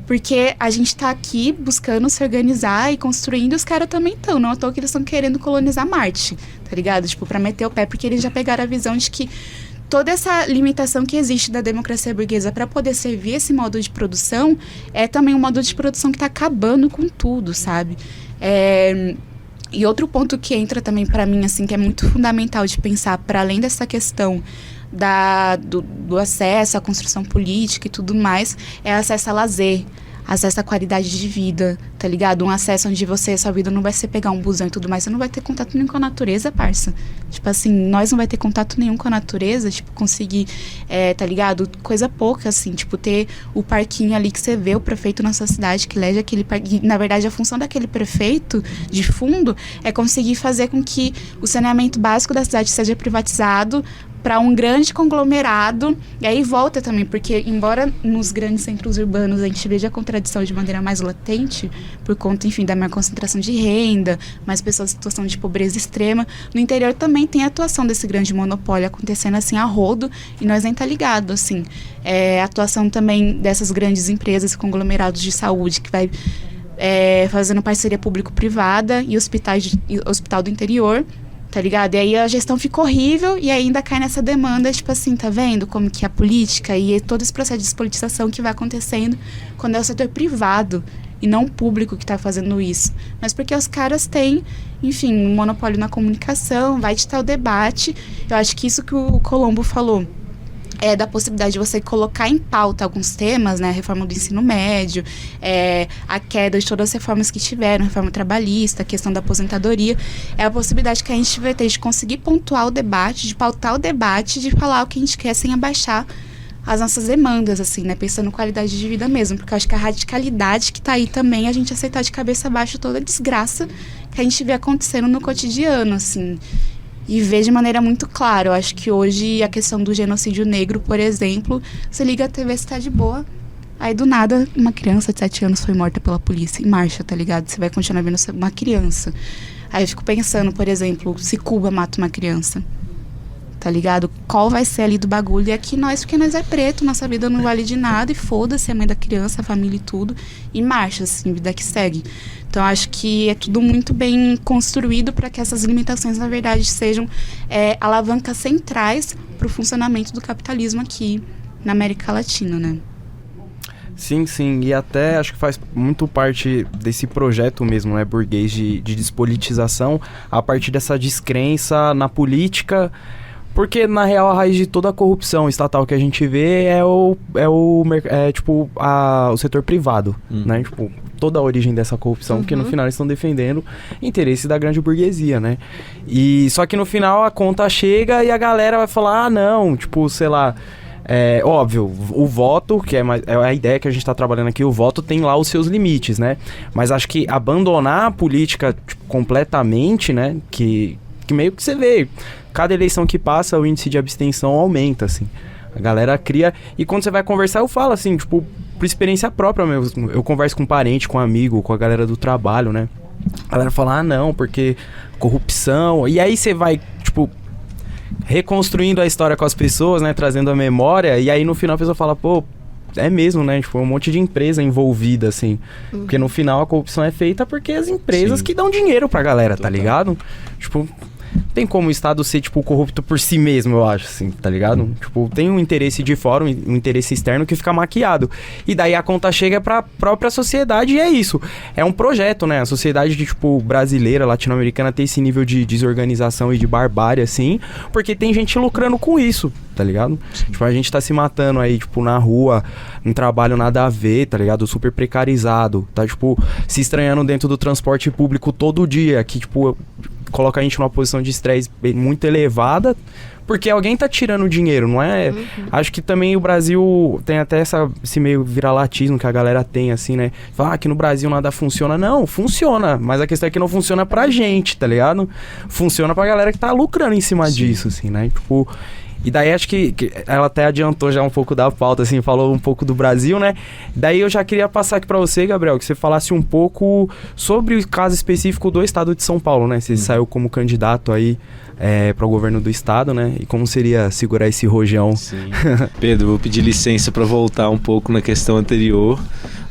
porque a gente está aqui buscando se organizar e construindo, os caras também estão, não à toa que eles estão querendo colonizar Marte, tá ligado? Tipo, para meter o pé, porque eles já pegaram a visão de que toda essa limitação que existe da democracia burguesa para poder servir esse modo de produção é também um modo de produção que está acabando com tudo, sabe? E outro ponto que entra também para mim, assim, que é muito fundamental de pensar, para além dessa questão do acesso à construção política e tudo mais, é acesso a lazer, acesso à qualidade de vida, tá ligado? Um acesso onde sua vida não vai ser pegar um busão e tudo mais, você não vai ter contato nenhum com a natureza, parça. Tipo assim, nós não vai ter contato nenhum com a natureza, tipo, conseguir, tá ligado? Coisa pouca, assim, tipo, ter o parquinho ali que você vê o prefeito na sua cidade, que elege aquele parquinho. Na verdade, a função daquele prefeito, de fundo, é conseguir fazer com que o saneamento básico da cidade seja privatizado para um grande conglomerado, e aí volta também, porque embora nos grandes centros urbanos a gente veja a contradição de maneira mais latente, por conta, enfim, da maior concentração de renda, mais pessoas em situação de pobreza extrema, no interior também tem a atuação desse grande monopólio acontecendo assim a rodo, e nós nem tá ligado, assim. A atuação também dessas grandes empresas, conglomerados de saúde, que vai fazendo parceria público-privada e hospital do interior, tá ligado? E aí a gestão fica horrível e ainda cai nessa demanda, tipo assim, tá vendo como que a política e todo esse processo de despolitização que vai acontecendo quando é o setor privado e não o público que tá fazendo isso. Mas porque os caras têm, enfim, um monopólio na comunicação, vai ditar o debate. Eu acho que isso que o Colombo falou, da possibilidade de você colocar em pauta alguns temas, né, a reforma do ensino médio, a queda de todas as reformas que tiveram, a reforma trabalhista, a questão da aposentadoria, é a possibilidade que a gente vai ter de conseguir pontuar o debate, de pautar o debate, de falar o que a gente quer sem abaixar as nossas demandas, assim, né, pensando em qualidade de vida mesmo, porque eu acho que a radicalidade que tá aí também, a gente aceitar de cabeça abaixo toda a desgraça que a gente vê acontecendo no cotidiano, assim, e vê de maneira muito clara. Eu acho que hoje a questão do genocídio negro, por exemplo, você liga a TV, você tá de boa, aí do nada uma criança de 7 anos foi morta pela polícia, em marcha, tá ligado? Você vai continuar vendo uma criança. Aí eu fico pensando, por exemplo, se Cuba mata uma criança, tá ligado? Qual vai ser ali do bagulho? E aqui nós, porque nós é preto, nossa vida não vale de nada, e foda-se a mãe da criança, a família e tudo, e marcha, assim, vida que segue. Então, acho que é tudo muito bem construído para que essas limitações, na verdade, sejam alavancas centrais para o funcionamento do capitalismo aqui na América Latina, né? Sim, sim. E até acho que faz muito parte desse projeto mesmo, né, burguês de despolitização, a partir dessa descrença na política. Porque, na real, a raiz de toda a corrupção estatal que a gente vê é o setor privado, né? Tipo, toda a origem dessa corrupção, porque no final eles estão defendendo interesse da grande burguesia, né? E só que no final a conta chega e a galera vai falar, não, tipo, sei lá... óbvio, o voto, que é a ideia que a gente está trabalhando aqui, o voto tem lá os seus limites, né? Mas acho que abandonar a política completamente, né? Que meio que você vê, cada eleição que passa, o índice de abstenção aumenta, assim. A galera cria... E quando você vai conversar, eu falo assim, tipo, por experiência própria mesmo. Eu converso com parente, com amigo, com a galera do trabalho, né? A galera fala, não, porque corrupção... E aí você vai, tipo... reconstruindo a história com as pessoas, né, trazendo a memória, e aí no final a pessoa fala, pô, é mesmo, né, tipo, um monte de empresa envolvida, assim, porque no final a corrupção é feita porque as empresas que dão dinheiro pra galera, tá ligado? Tipo, tem como o Estado ser, tipo, corrupto por si mesmo, eu acho, assim, tá ligado? Tipo, tem um interesse de fora, um interesse externo que fica maquiado. E daí a conta chega pra própria sociedade e é isso. É um projeto, né? A sociedade, tipo, brasileira, latino-americana tem esse nível de desorganização e de barbárie, assim, porque tem gente lucrando com isso, tá ligado? Tipo, a gente tá se matando aí, tipo, na rua, um trabalho nada a ver, tá ligado? Super precarizado, tá, tipo, se estranhando dentro do transporte público todo dia, que, tipo... coloca a gente numa posição de estresse muito elevada, porque alguém tá tirando dinheiro, não é? Acho que também o Brasil tem até esse meio viralatismo que a galera tem, assim, né? Fala que no Brasil nada funciona. Não, funciona, mas a questão é que não funciona pra gente, tá ligado? Funciona pra galera que tá lucrando em cima disso, assim, né? Tipo... E daí acho que ela até adiantou já um pouco da pauta, assim, falou um pouco do Brasil, né? Daí eu já queria passar aqui pra você, Gabriel, que você falasse um pouco sobre o caso específico do estado de São Paulo, né? Você saiu como candidato aí para o governo do estado, né? E como seria segurar esse rojão? Sim. Pedro, vou pedir licença para voltar um pouco na questão anterior,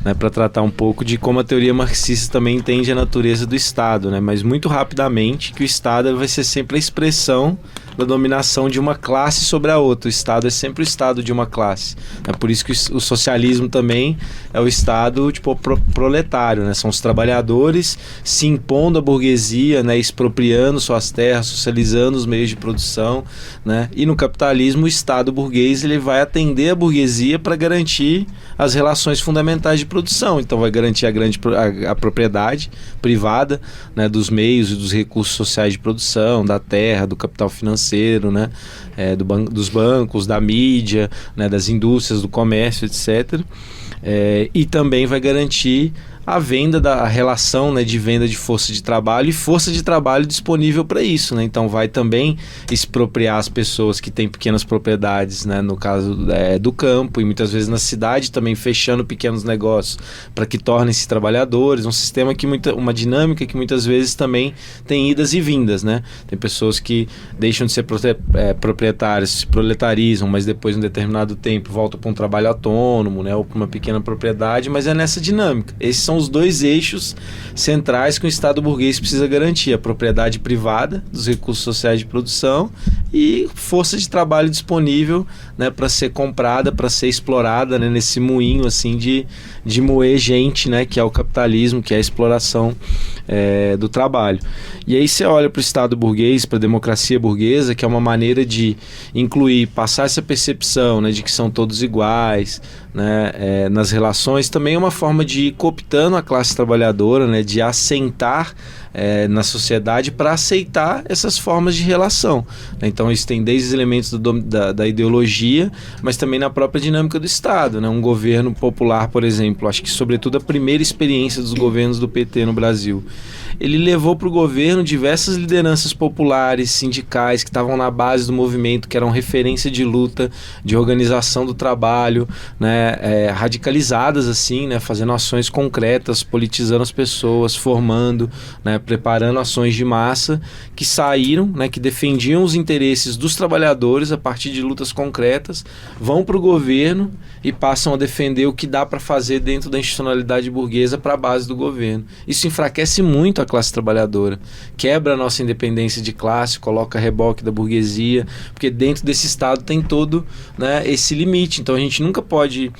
né, para tratar um pouco de como a teoria marxista também entende a natureza do Estado, né? Mas muito rapidamente que o Estado vai ser sempre a expressão da dominação de uma classe sobre a outra. O Estado é sempre o Estado de uma classe. É por isso que o socialismo também é o Estado, tipo, proletário, né? São os trabalhadores se impondo à burguesia, né? Expropriando suas terras, socializando os meios de produção, né? E no capitalismo, o Estado burguês ele vai atender a burguesia para garantir as relações fundamentais de produção. Então vai garantir a propriedade privada, né? Dos meios e dos recursos sociais de produção, da terra, do capital financeiro, né? Dos bancos, da mídia, né? Das indústrias, do comércio, etc. E também vai garantir a venda, a relação, né, de venda de força de trabalho e força de trabalho disponível para isso, né? Então vai também expropriar as pessoas que têm pequenas propriedades, né, no caso do campo, e muitas vezes na cidade também fechando pequenos negócios para que tornem-se trabalhadores, um sistema uma dinâmica que muitas vezes também tem idas e vindas, né? Tem pessoas que deixam de ser proprietários, se proletarizam, mas depois de um determinado tempo voltam para um trabalho autônomo, né, ou para uma pequena propriedade, mas é nessa dinâmica. Esses são os dois eixos centrais que o Estado burguês precisa garantir: a propriedade privada dos recursos sociais de produção e força de trabalho disponível, né, para ser comprada, para ser explorada, né, nesse moinho assim de moer gente, né, que é o capitalismo, que é a exploração do trabalho. E aí você olha para o Estado burguês, para a democracia burguesa, que é uma maneira de incluir, passar essa percepção, né, de que são todos iguais, né, nas relações. Também é uma forma de ir cooptando a classe trabalhadora, né, de assentar na sociedade para aceitar essas formas de relação. Então isso tem desde os elementos da ideologia, mas também na própria dinâmica do Estado, né? Um governo popular, por exemplo, acho que sobretudo a primeira experiência dos governos do PT no Brasil, ele levou para o governo diversas lideranças populares, sindicais, que estavam na base do movimento, que eram referência de luta, de organização do trabalho, né, radicalizadas assim, né, fazendo ações concretas, politizando as pessoas, formando, né, preparando ações de massa, que saíram, né, que defendiam os interesses dos trabalhadores a partir de lutas concretas, vão para o governo e passam a defender o que dá para fazer dentro da institucionalidade burguesa para a base do governo. Isso enfraquece muito a classe trabalhadora, quebra a nossa independência de classe, coloca a reboque da burguesia, porque dentro desse Estado tem todo, né, esse limite. Então a gente nunca pode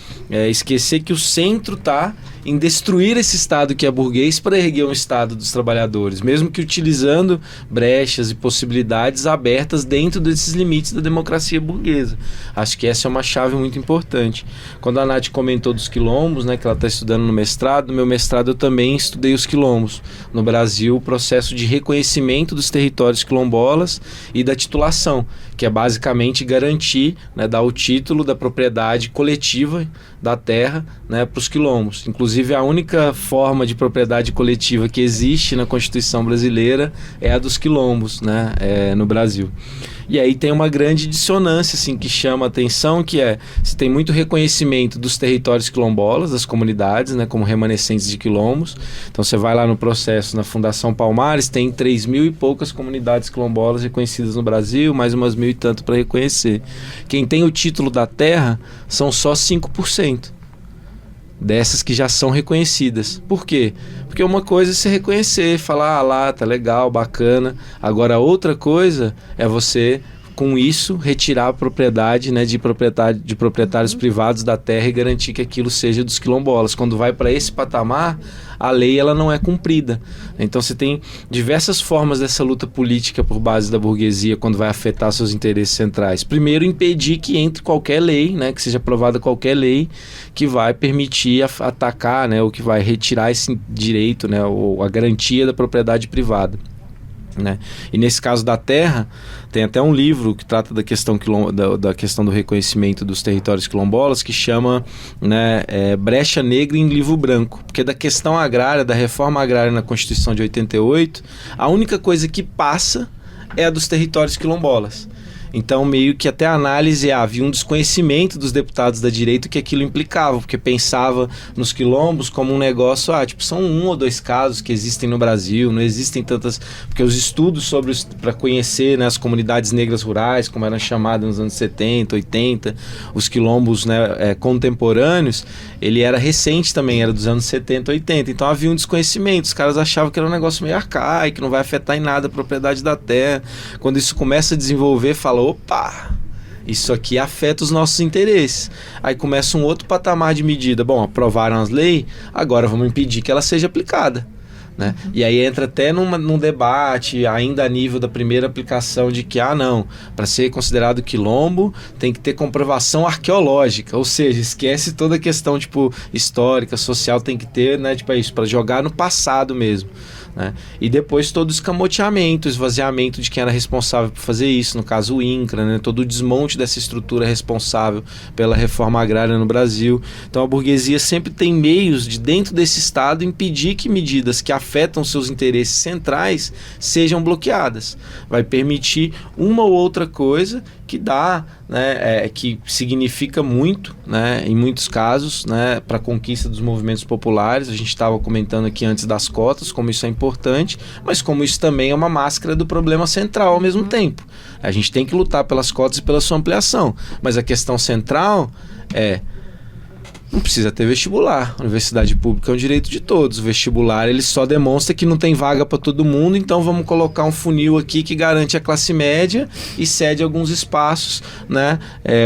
esquecer que o centro está em destruir esse Estado que é burguês para erguer um Estado dos trabalhadores, mesmo que utilizando brechas e possibilidades abertas dentro desses limites da democracia burguesa. Acho que essa é uma chave muito importante. Quando a Nath comentou dos quilombos, né, que ela está estudando no mestrado, no meu mestrado eu também estudei os quilombos. No Brasil, o processo de reconhecimento dos territórios quilombolas e da titulação, que é basicamente garantir, né, dar o título da propriedade coletiva da terra, né, para os quilombos. Inclusive, a única forma de propriedade coletiva que existe na Constituição brasileira é a dos quilombos, né, no Brasil. E aí tem uma grande dissonância assim, que chama a atenção, que se tem muito reconhecimento dos territórios quilombolas, das comunidades, né, como remanescentes de quilombos. Então você vai lá no processo, na Fundação Palmares, tem 3.000 e poucas comunidades quilombolas reconhecidas no Brasil, mais umas 1.000 e tanto para reconhecer. Quem tem o título da terra são só 5% dessas que já são reconhecidas. Por quê? Porque uma coisa é se reconhecer, falar, lá, tá legal, bacana. Agora, outra coisa é você, com isso, retirar a propriedade, né, de proprietários privados da terra e garantir que aquilo seja dos quilombolas. Quando vai para esse patamar, a lei ela não é cumprida. Então você tem diversas formas dessa luta política por base da burguesia quando vai afetar seus interesses centrais. Primeiro, impedir que entre qualquer lei, né, que seja aprovada qualquer lei que vai permitir atacar, né, ou que vai retirar esse direito, né, ou a garantia da propriedade privada. Né? E nesse caso da terra, tem até um livro que trata da questão, da questão do reconhecimento dos territórios quilombolas, que chama, né, Brecha Negra em Livro Branco, porque da questão agrária, da reforma agrária na Constituição de 88, a única coisa que passa é a dos territórios quilombolas. Então, meio que até a análise havia um desconhecimento dos deputados da direita que aquilo implicava, porque pensava nos quilombos como um negócio, são 1 ou 2 casos que existem no Brasil, não existem tantas... Porque os estudos para conhecer, né, as comunidades negras rurais, como eram chamadas nos anos 70, 80, os quilombos, né, contemporâneos, ele era recente também, era dos anos 70, 80. Então havia um desconhecimento, os caras achavam que era um negócio meio arcaico, não vai afetar em nada a propriedade da terra. Quando isso começa a desenvolver, fala, opa, isso aqui afeta os nossos interesses. Aí começa um outro patamar de medida. Bom, aprovaram as leis, agora vamos impedir que ela seja aplicada. Né? E aí entra até num debate, ainda a nível da primeira aplicação, de que, não, para ser considerado quilombo, tem que ter comprovação arqueológica, ou seja, esquece toda a questão, tipo, histórica, social, tem que ter, né, tipo, isso, para jogar no passado mesmo. né? E depois todo o escamoteamento, esvaziamento de quem era responsável por fazer isso, no caso o INCRA, né? Todo o desmonte dessa estrutura responsável pela reforma agrária no Brasil. Então a burguesia sempre tem meios de, dentro desse Estado, impedir que medidas que afetam seus interesses centrais sejam bloqueadas. Vai permitir uma ou outra coisa que dá, né, que significa muito, né, em muitos casos, né, para a conquista dos movimentos populares. A gente estava comentando aqui antes das cotas, como isso é importante, mas como isso também é uma máscara do problema central ao mesmo tempo. A gente tem que lutar pelas cotas e pela sua ampliação, mas a questão central é: não precisa ter vestibular. A universidade pública é um direito de todos. O vestibular, ele só demonstra que não tem vaga para todo mundo, então vamos colocar um funil aqui que garante a classe média e cede alguns espaços, né,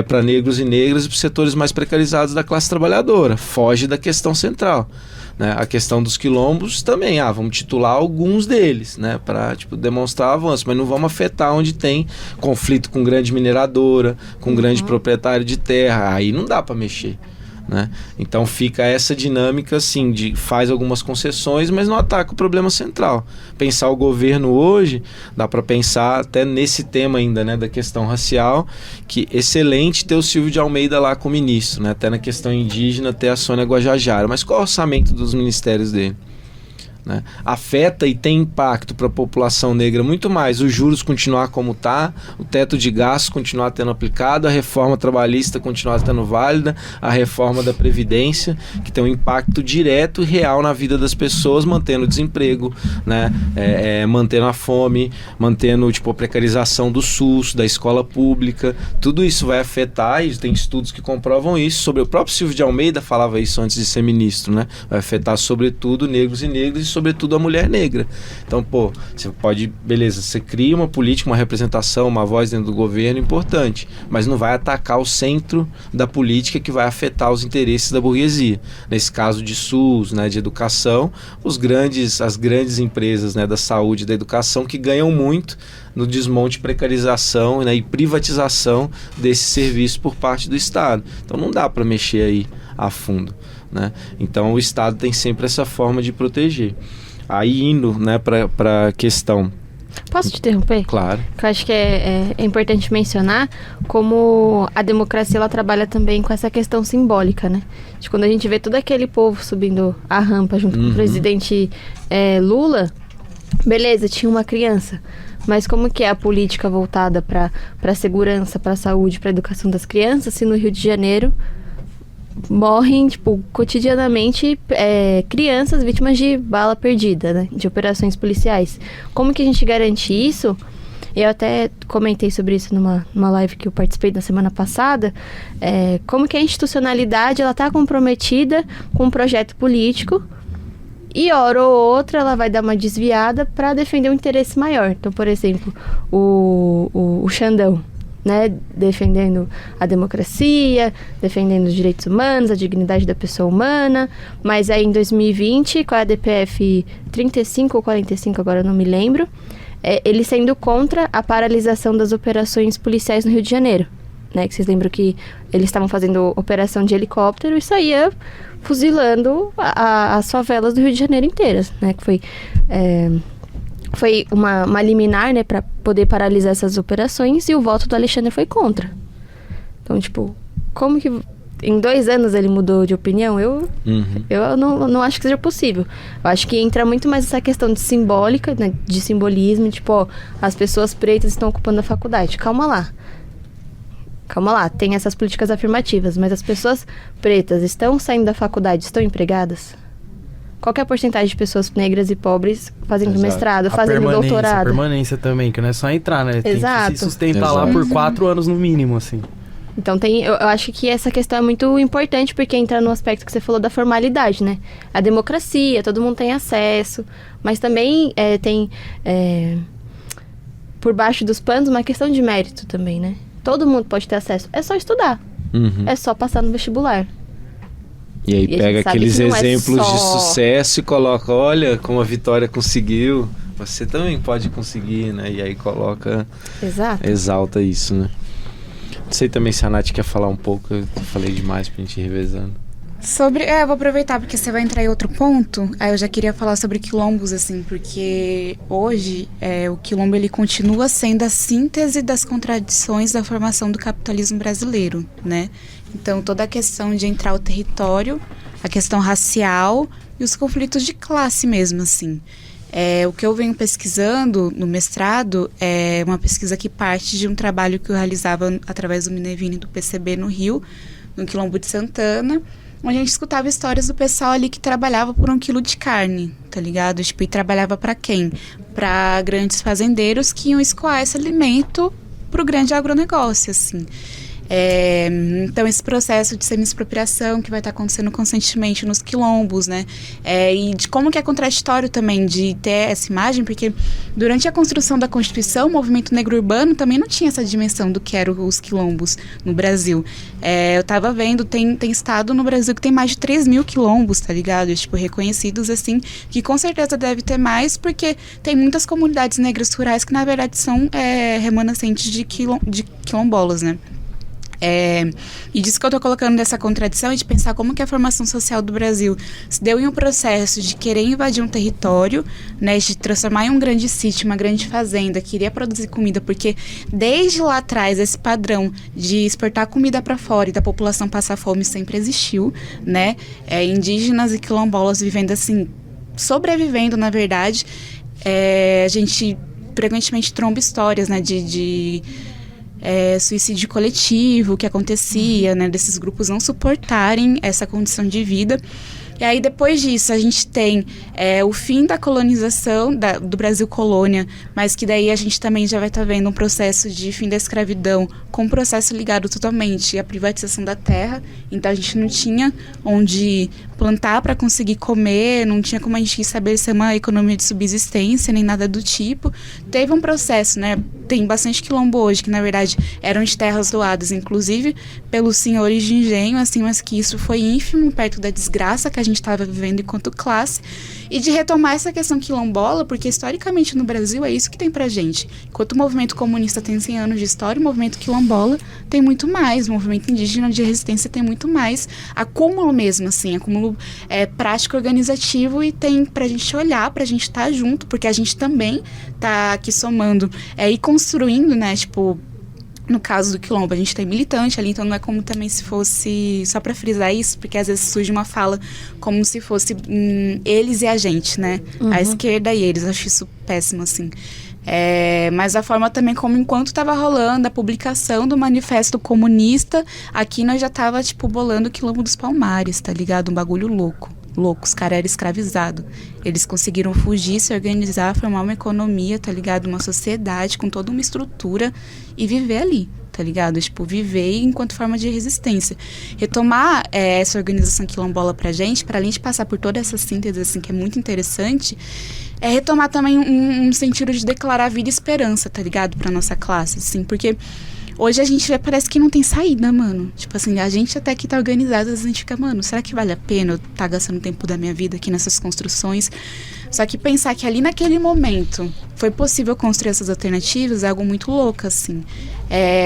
para negros e negras e para os setores mais precarizados da classe trabalhadora. Foge da questão central. Né? A questão dos quilombos também, vamos titular alguns deles, né, para demonstrar avanço, mas não vamos afetar onde tem conflito com grande mineradora, com grande proprietário de terra. Aí não dá para mexer. Né? Então fica essa dinâmica assim, de faz algumas concessões, mas não ataca o problema central. Pensar o governo hoje, dá para pensar até nesse tema ainda, né, da questão racial, que excelente ter o Silvio de Almeida lá como ministro, né? Até na questão indígena ter a Sônia Guajajara, mas qual é o orçamento dos ministérios dele? Né? Afeta e tem impacto para a população negra muito mais os juros continuar como está, o teto de gastos continuar tendo aplicado, a reforma trabalhista continuar estando válida, a reforma da Previdência, que tem um impacto direto e real na vida das pessoas, mantendo o desemprego, né? Mantendo a fome, mantendo a precarização do SUS, da escola pública. Tudo isso vai afetar, e tem estudos que comprovam isso. Sobre o próprio Silvio de Almeida falava isso antes de ser ministro, né? Vai afetar sobretudo negros e negras e sobretudo a mulher negra. Então, você pode, beleza, você cria uma política, uma representação, uma voz dentro do governo importante, mas não vai atacar o centro da política que vai afetar os interesses da burguesia. Nesse caso de SUS, né, de educação, as grandes empresas, né, da saúde e da educação que ganham muito no desmonte, precarização, né, e privatização desse serviço por parte do Estado. Então não dá para mexer aí a fundo. Né? Então o Estado tem sempre essa forma de proteger. Aí indo, né, para a questão... Posso te interromper? Claro. Eu acho que é importante mencionar como a democracia ela trabalha também com essa questão simbólica, né? De quando a gente vê todo aquele povo subindo a rampa junto com o presidente Lula, beleza, tinha uma criança, mas como que é a política voltada para a segurança, para a saúde, para a educação das crianças, se no Rio de Janeiro morrem, cotidianamente crianças vítimas de bala perdida, né? De operações policiais. Como que a gente garante isso? Eu até comentei sobre isso numa live que eu participei na semana passada. Como que a institucionalidade ela está comprometida com um projeto político e hora ou outra ela vai dar uma desviada para defender um interesse maior. Então, por exemplo, o Xandão, né, defendendo a democracia, defendendo os direitos humanos, a dignidade da pessoa humana, mas aí em 2020, com a DPF 35 ou 45, agora eu não me lembro, ele sendo contra a paralisação das operações policiais no Rio de Janeiro, né, que vocês lembram que eles estavam fazendo operação de helicóptero e saía fuzilando as favelas do Rio de Janeiro inteiras, né, que foi uma liminar, né, para poder paralisar essas operações, e o voto do Alexandre foi contra. Então, como que em 2 anos ele mudou de opinião? Eu não acho que seja possível. Eu acho que entra muito mais essa questão de simbólica, né, de simbolismo, as pessoas pretas estão ocupando a faculdade. Calma lá, tem essas políticas afirmativas, mas as pessoas pretas estão saindo da faculdade, estão empregadas? Qual que é a porcentagem de pessoas negras e pobres fazendo mestrado, fazendo doutorado? A permanência também, que não é só entrar, né? Exato. Tem que se sustentar lá por 4 anos no mínimo, assim. Então eu acho que essa questão é muito importante, porque entra no aspecto que você falou da formalidade, né? A democracia, todo mundo tem acesso, mas também tem, por baixo dos panos, uma questão de mérito também, né? Todo mundo pode ter acesso, é só estudar, é só passar no vestibular. E aí pega aqueles exemplos de sucesso e coloca, olha como a Vitória conseguiu, você também pode conseguir, né? E aí coloca, exalta isso, né? Não sei também se a Nath quer falar um pouco, eu falei demais pra gente ir revezando. Eu vou aproveitar porque você vai entrar em outro ponto. Aí eu já queria falar sobre quilombos, assim, porque hoje o quilombo ele continua sendo a síntese das contradições da formação do capitalismo brasileiro, né? Então toda a questão de entrar ao território, a questão racial e os conflitos de classe mesmo, assim. O que eu venho pesquisando no mestrado é uma pesquisa que parte de um trabalho que eu realizava através do Minevini do PCB no Rio, no Quilombo de Santana, onde a gente escutava histórias do pessoal ali que trabalhava por 1 quilo de carne, tá ligado? Tipo, e trabalhava para quem? Para grandes fazendeiros que iam escoar esse alimento pro grande agronegócio, assim. Então, esse processo de semi-expropriação que vai estar acontecendo constantemente nos quilombos, né? E de como que é contraditório também de ter essa imagem, porque durante a construção da Constituição, o movimento negro urbano também não tinha essa dimensão do que eram os quilombos no Brasil. Eu tava vendo, tem estado no Brasil que tem mais de 3 mil quilombos, tá ligado? Tipo, reconhecidos, assim, que com certeza deve ter mais, porque tem muitas comunidades negras rurais que, na verdade, são remanescentes de quilombolas, né? E disso que eu estou colocando dessa contradição e de pensar como que a formação social do Brasil se deu em um processo de querer invadir um território, né, de transformar em um grande sítio, uma grande fazenda, queria produzir comida, porque desde lá atrás esse padrão de exportar comida para fora e da população passar fome sempre existiu, né? Indígenas e quilombolas vivendo assim, sobrevivendo, na verdade. A gente frequentemente tromba histórias, né, de suicídio coletivo que acontecia, né, desses grupos não suportarem essa condição de vida. E aí, depois disso, a gente tem o fim da colonização do Brasil colônia, mas que daí a gente também já vai estar vendo um processo de fim da escravidão, com um processo ligado totalmente à privatização da terra. Então, a gente não tinha onde plantar para conseguir comer, não tinha como a gente estabelecer uma economia de subsistência, nem nada do tipo. Teve um processo, né? Tem bastante quilombo hoje, que na verdade eram de terras doadas, inclusive pelos senhores de engenho, assim, mas que isso foi ínfimo perto da desgraça que a gente estava vivendo enquanto classe, e de retomar essa questão quilombola, porque historicamente no Brasil é isso que tem pra gente. Enquanto o movimento comunista tem 100 anos de história, o movimento quilombola tem muito mais, o movimento indígena de resistência tem muito mais, acúmulo mesmo, assim, acúmulo prático organizativo, e tem pra gente olhar, pra gente estar junto, porque a gente também tá aqui somando e construindo, né, tipo, no caso do quilombo, a gente tem militante ali, então não é como também se fosse, só pra frisar isso, porque às vezes surge uma fala como se fosse eles e a gente, né? Uhum. A esquerda e eles, acho isso péssimo, assim. Mas a forma também como, enquanto estava rolando a publicação do manifesto comunista, aqui nós já tava, tipo, bolando o Quilombo dos Palmares, tá ligado? Um bagulho louco. Os caras eram escravizados. Eles conseguiram fugir, se organizar, formar uma economia, tá ligado? Uma sociedade com toda uma estrutura e viver ali, tá ligado? Tipo, viver enquanto forma de resistência. Retomar essa organização quilombola pra gente, para além de passar por toda essa síntese, assim, que é muito interessante, retomar também um sentido de declarar vida e esperança, tá ligado? Pra nossa classe, assim, porque hoje a gente vê, parece que não tem saída, mano. Tipo assim, a gente até que tá organizado, às vezes a gente fica, mano, será que vale a pena eu tá gastando tempo da minha vida aqui nessas construções? Só que pensar que ali naquele momento foi possível construir essas alternativas é algo muito louco, assim.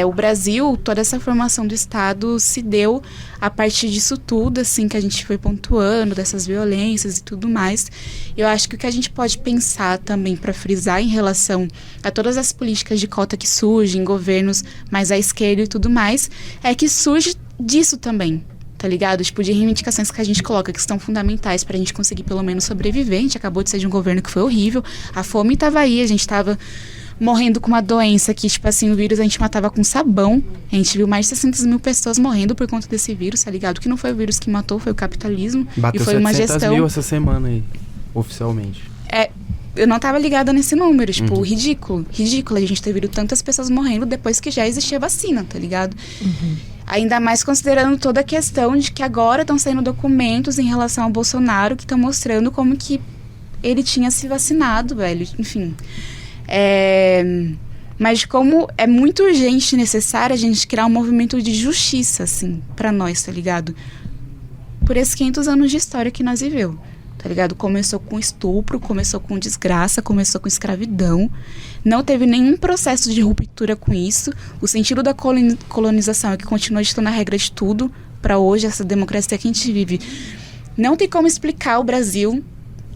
O Brasil, toda essa formação do Estado se deu a partir disso tudo, assim, que a gente foi pontuando, dessas violências e tudo mais. Eu acho que o que a gente pode pensar também para frisar em relação a todas as políticas de cota que surgem em governos mais à esquerda e tudo mais, é que surge disso também, tá ligado? Tipo, de reivindicações que a gente coloca, que são fundamentais pra gente conseguir pelo menos sobreviver. A gente acabou de sair de um governo que foi horrível, a fome tava aí, a gente tava morrendo com uma doença que, tipo assim, o vírus a gente matava com sabão. A gente viu mais de 600 mil pessoas morrendo por conta desse vírus, tá ligado? Que não foi o vírus que matou, foi o capitalismo. Bateu e foi uma gestão. 700 mil essa semana aí, oficialmente. Eu não tava ligada nesse número, tipo, ridículo. A gente ter visto tantas pessoas morrendo depois que já existia vacina, tá ligado? Ainda mais considerando toda a questão de que agora estão saindo documentos em relação ao Bolsonaro que estão mostrando como que ele tinha se vacinado, velho. Enfim. Mas como é muito urgente e necessário a gente criar um movimento de justiça, assim, pra nós, tá ligado? Por esses 500 anos de história que nós viveu, tá ligado? Começou com estupro, começou com desgraça, começou com escravidão. Não teve nenhum processo de ruptura com isso. O sentido da colonização é que continua ditando a regra de tudo. para hoje, essa democracia que a gente vive. Não tem como explicar o Brasil.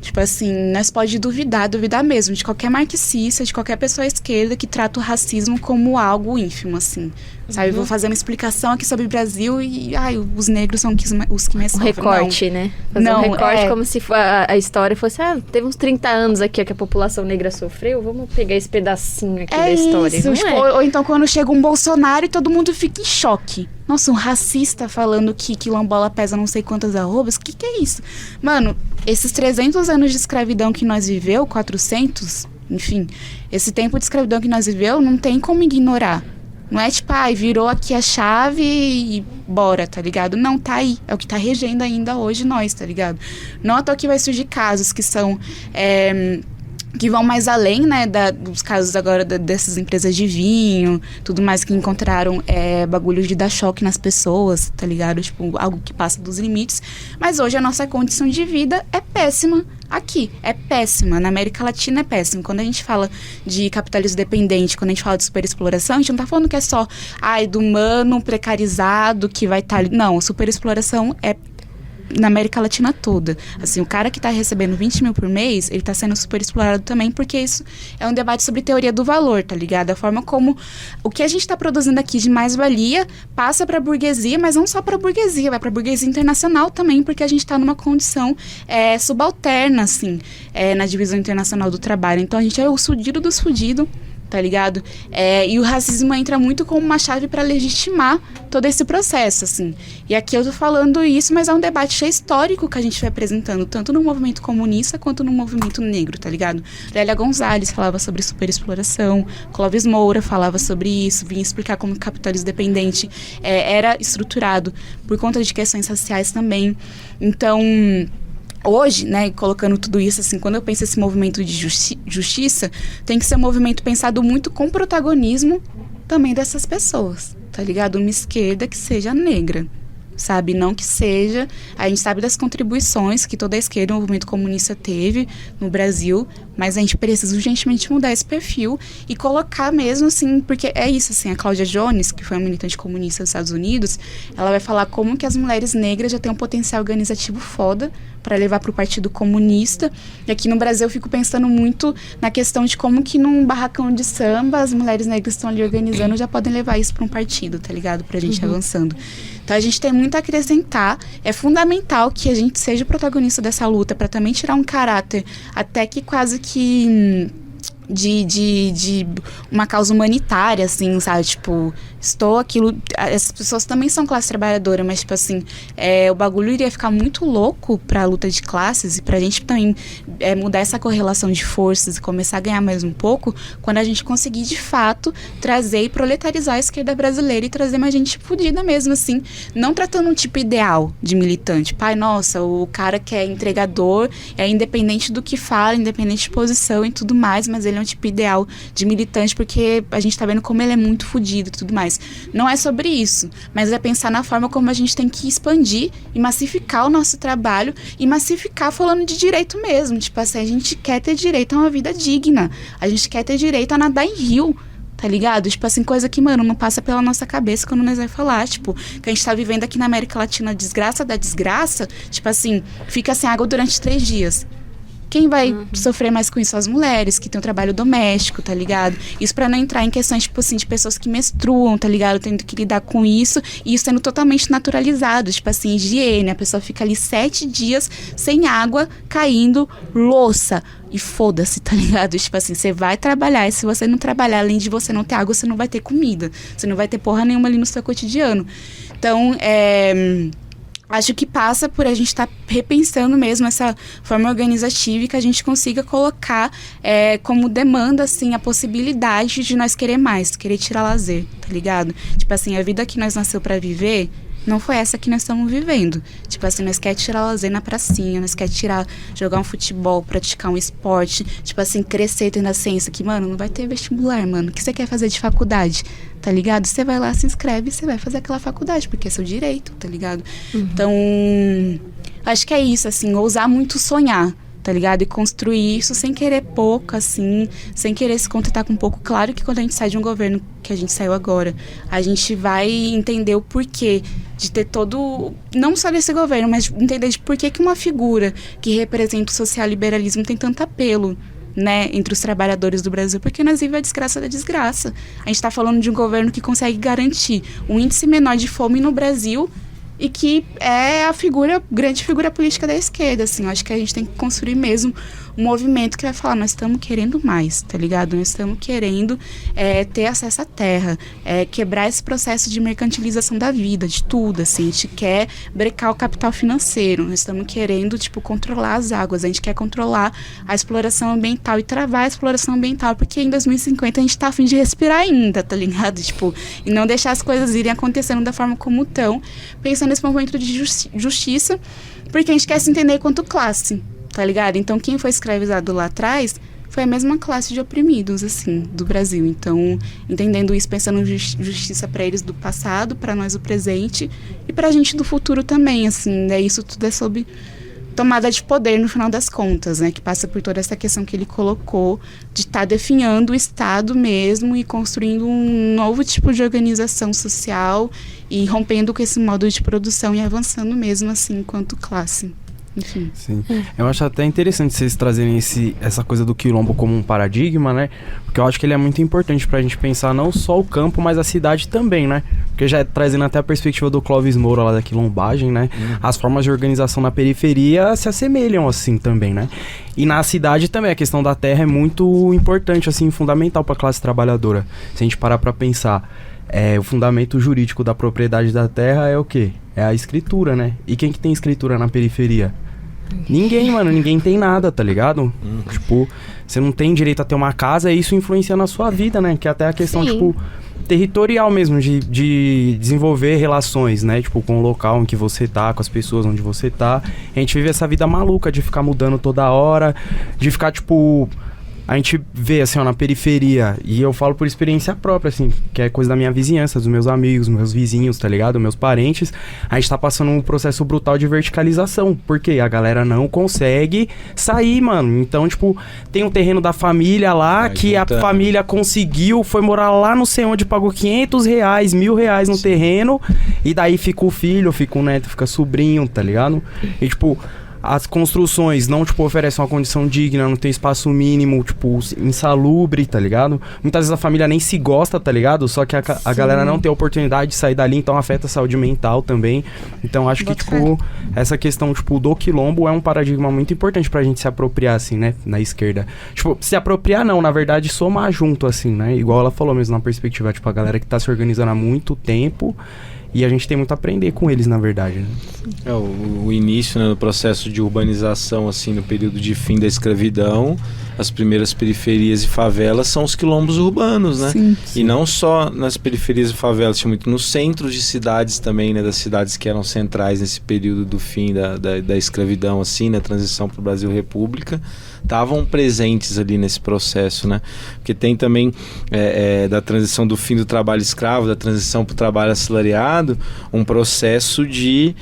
Tipo assim, nós pode duvidar mesmo, de qualquer marxista, de qualquer pessoa à esquerda que trata o racismo como algo ínfimo, assim. Sabe, vou fazer uma explicação aqui sobre o Brasil e, os negros são os que mais sofrem. Recorte, né? Fazer um recorte como se a história fosse, teve uns 30 anos aqui que a população negra sofreu, vamos pegar esse pedacinho aqui da história. Isso, tipo, ou então quando chega um Bolsonaro e todo mundo fica em choque. Nossa, um racista falando que quilombola pesa não sei quantas arrobas, o que é isso? Mano, esses 300 anos de escravidão que nós viveu, 400, enfim, esse tempo de escravidão que nós viveu, não tem como ignorar. Não é tipo, virou aqui a chave e bora, tá ligado? Não, tá aí. É o que tá regendo ainda hoje nós, tá ligado? Não à toa que vai surgir casos que são... que vão mais além, né, dos casos agora dessas empresas de vinho, tudo mais que encontraram bagulho de dar choque nas pessoas, tá ligado? Tipo, algo que passa dos limites. Mas hoje a nossa condição de vida é péssima aqui, é péssima. Na América Latina é péssima. Quando a gente fala de capitalismo dependente, quando a gente fala de superexploração, a gente não tá falando que é só, do humano precarizado que vai estar ali. Não, superexploração é na América Latina toda. Assim, o cara que tá recebendo 20 mil por mês, ele tá sendo super explorado também, porque isso é um debate sobre teoria do valor, tá ligado? A forma como o que a gente tá produzindo aqui de mais-valia passa pra burguesia, mas não só pra burguesia, vai pra burguesia internacional também, porque a gente tá numa condição subalterna, assim, na divisão internacional do trabalho. Então, a gente é o fudido dos fudidos, tá ligado? E o racismo entra muito como uma chave para legitimar todo esse processo, assim. E aqui eu tô falando isso, mas é um debate histórico que a gente vai apresentando, tanto no movimento comunista quanto no movimento negro, tá ligado? Lélia Gonzalez falava sobre superexploração, Clóvis Moura falava sobre isso, vinha explicar como o capitalismo dependente era estruturado por conta de questões raciais também. Então... hoje, né, colocando tudo isso, assim, quando eu penso esse movimento de justiça, tem que ser um movimento pensado muito com protagonismo também dessas pessoas, tá ligado? Uma esquerda que seja negra, sabe? Não que seja... A gente sabe das contribuições que toda a esquerda, o movimento comunista teve no Brasil, mas a gente precisa urgentemente mudar esse perfil e colocar mesmo, assim, porque é isso, assim, a Cláudia Jones, que foi uma militante comunista dos Estados Unidos, ela vai falar como que as mulheres negras já têm um potencial organizativo foda para levar para o Partido Comunista. E aqui no Brasil eu fico pensando muito na questão de como que num barracão de samba as mulheres negras estão ali organizando já podem levar isso para um partido, tá ligado? Pra gente avançando. Então a gente tem muito a acrescentar. É fundamental que a gente seja o protagonista dessa luta para também tirar um caráter até que quase que de uma causa humanitária, assim, sabe? Tipo, essas pessoas também são classe trabalhadora, mas, tipo assim, o bagulho iria ficar muito louco pra luta de classes e pra gente também mudar essa correlação de forças e começar a ganhar mais um pouco, quando a gente conseguir, de fato, trazer e proletarizar a esquerda brasileira e trazer mais gente fodida mesmo, assim, não tratando um tipo ideal de militante. Pai, nossa, o cara que é entregador, é independente do que fala, independente de posição e tudo mais, mas ele é um tipo ideal de militante porque a gente tá vendo como ele é muito fodido e tudo mais. Não é sobre isso, mas é pensar na forma como a gente tem que expandir e massificar o nosso trabalho e massificar falando de direito mesmo. Tipo assim, a gente quer ter direito a uma vida digna, a gente quer ter direito a nadar em rio, tá ligado? Tipo assim, coisa que, mano, não passa pela nossa cabeça quando nós vai falar, tipo, que a gente tá vivendo aqui na América Latina, a desgraça da desgraça, tipo assim, fica sem água durante 3 dias. Quem vai sofrer mais com isso? As mulheres que têm um trabalho doméstico, tá ligado? Isso pra não entrar em questões, tipo assim, de pessoas que menstruam, tá ligado? Tendo que lidar com isso e isso sendo totalmente naturalizado. Tipo assim, higiene. A pessoa fica ali 7 dias sem água, caindo, louça. E foda-se, tá ligado? Tipo assim, você vai trabalhar e se você não trabalhar, além de você não ter água, você não vai ter comida. Você não vai ter porra nenhuma ali no seu cotidiano. Então, acho que passa por a gente estar repensando mesmo essa forma organizativa e que a gente consiga colocar como demanda, assim, a possibilidade de nós querer mais, querer tirar lazer, tá ligado? Tipo assim, a vida que nós nasceu pra viver não foi essa que nós estamos vivendo. Tipo assim, nós quer tirar lazer na pracinha, nós quer jogar um futebol, praticar um esporte, tipo assim, crescer tendo a ciência que, mano, não vai ter vestibular, mano. O que você quer fazer de faculdade? Tá ligado? Você vai lá, se inscreve e você vai fazer aquela faculdade, porque é seu direito, tá ligado? Então, acho que é isso, assim, ousar muito sonhar, tá tá ligado? E construir isso sem querer pouco, assim, sem querer se contentar com pouco. Claro que quando a gente sai de um governo, que a gente saiu agora, a gente vai entender o porquê de ter todo, não só desse governo, mas entender de por que uma figura que representa o social-liberalismo tem tanto apelo, né, entre os trabalhadores do Brasil, porque nós vivemos a desgraça da desgraça. A gente está falando de um governo que consegue garantir um índice menor de fome no Brasil e que é a grande figura política da esquerda, assim. Eu acho que a gente tem que construir mesmo um movimento que vai falar, nós estamos querendo mais, tá ligado? Nós estamos querendo ter acesso à terra, quebrar esse processo de mercantilização da vida, de tudo, assim. A gente quer brecar o capital financeiro, nós estamos querendo, tipo, controlar as águas, a gente quer controlar a exploração ambiental e travar a exploração ambiental, porque em 2050 a gente tá a fim de respirar ainda, tá ligado? Tipo, e não deixar as coisas irem acontecendo da forma como estão, pensando nesse movimento de justiça, porque a gente quer se entender enquanto classe, tá ligado? Então, quem foi escravizado lá atrás foi a mesma classe de oprimidos, assim, do Brasil. Então, entendendo isso, pensando em justiça para eles do passado, para nós do presente e pra gente do futuro também, assim, né? Isso tudo é sobre tomada de poder no final das contas, né? Que passa por toda essa questão que ele colocou de estar definhando o Estado mesmo e construindo um novo tipo de organização social e rompendo com esse modo de produção e avançando mesmo, assim, enquanto classe. Enfim. Sim. Eu acho até interessante vocês trazerem essa coisa do quilombo como um paradigma, né? Porque eu acho que ele é muito importante pra gente pensar não só o campo, mas a cidade também, né? Porque já trazendo até a perspectiva do Clóvis Moura lá da quilombagem, né? As formas de organização na periferia se assemelham assim também, né? E na cidade também a questão da terra é muito importante, assim, fundamental pra classe trabalhadora. Se a gente parar pra pensar, o fundamento jurídico da propriedade da terra é o quê? É a escritura, né? E quem que tem escritura na periferia? Ninguém, mano. Ninguém tem nada, tá ligado? Tipo, você não tem direito a ter uma casa e isso influencia na sua vida, né? Que é até a questão, tipo, territorial mesmo, de desenvolver relações, né? Tipo, com o local em que você tá, com as pessoas onde você tá. A gente vive essa vida maluca de ficar mudando toda hora, de ficar, tipo... A gente vê, assim, ó, na periferia, e eu falo por experiência própria, assim, que é coisa da minha vizinhança, dos meus amigos, meus vizinhos, tá ligado? Meus parentes. A gente tá passando um processo brutal de verticalização, porque a galera não consegue sair, mano. Então, tipo, tem um terreno da família lá, que a família conseguiu, foi morar lá não sei onde, pagou R$500, R$1.000 no terreno, e daí fica o filho, fica o neto, fica sobrinho, tá ligado? E, tipo... As construções não, tipo, oferecem uma condição digna, não tem espaço mínimo, tipo, insalubre, tá ligado? Muitas vezes a família nem se gosta, tá ligado? Só que a galera não tem a oportunidade de sair dali, então afeta a saúde mental também. Então acho que, tipo, essa questão, tipo, do quilombo é um paradigma muito importante pra gente se apropriar, assim, né? Na esquerda. Tipo, se apropriar não, na verdade, somar junto, assim, né? Igual ela falou mesmo na perspectiva, tipo, a galera que tá se organizando há muito tempo. E a gente tem muito a aprender com eles, na verdade, né? O início, né, do processo de urbanização, assim, no período de fim da escravidão, as primeiras periferias e favelas são os quilombos urbanos, né? Sim. E não só nas periferias e favelas, tinha muito nos centros de cidades também, né? Das cidades que eram centrais nesse período do fim da escravidão, assim, na transição para o Brasil República, estavam presentes ali nesse processo, né? Porque tem também da transição do fim do trabalho escravo, da transição para o trabalho assalariado, um processo de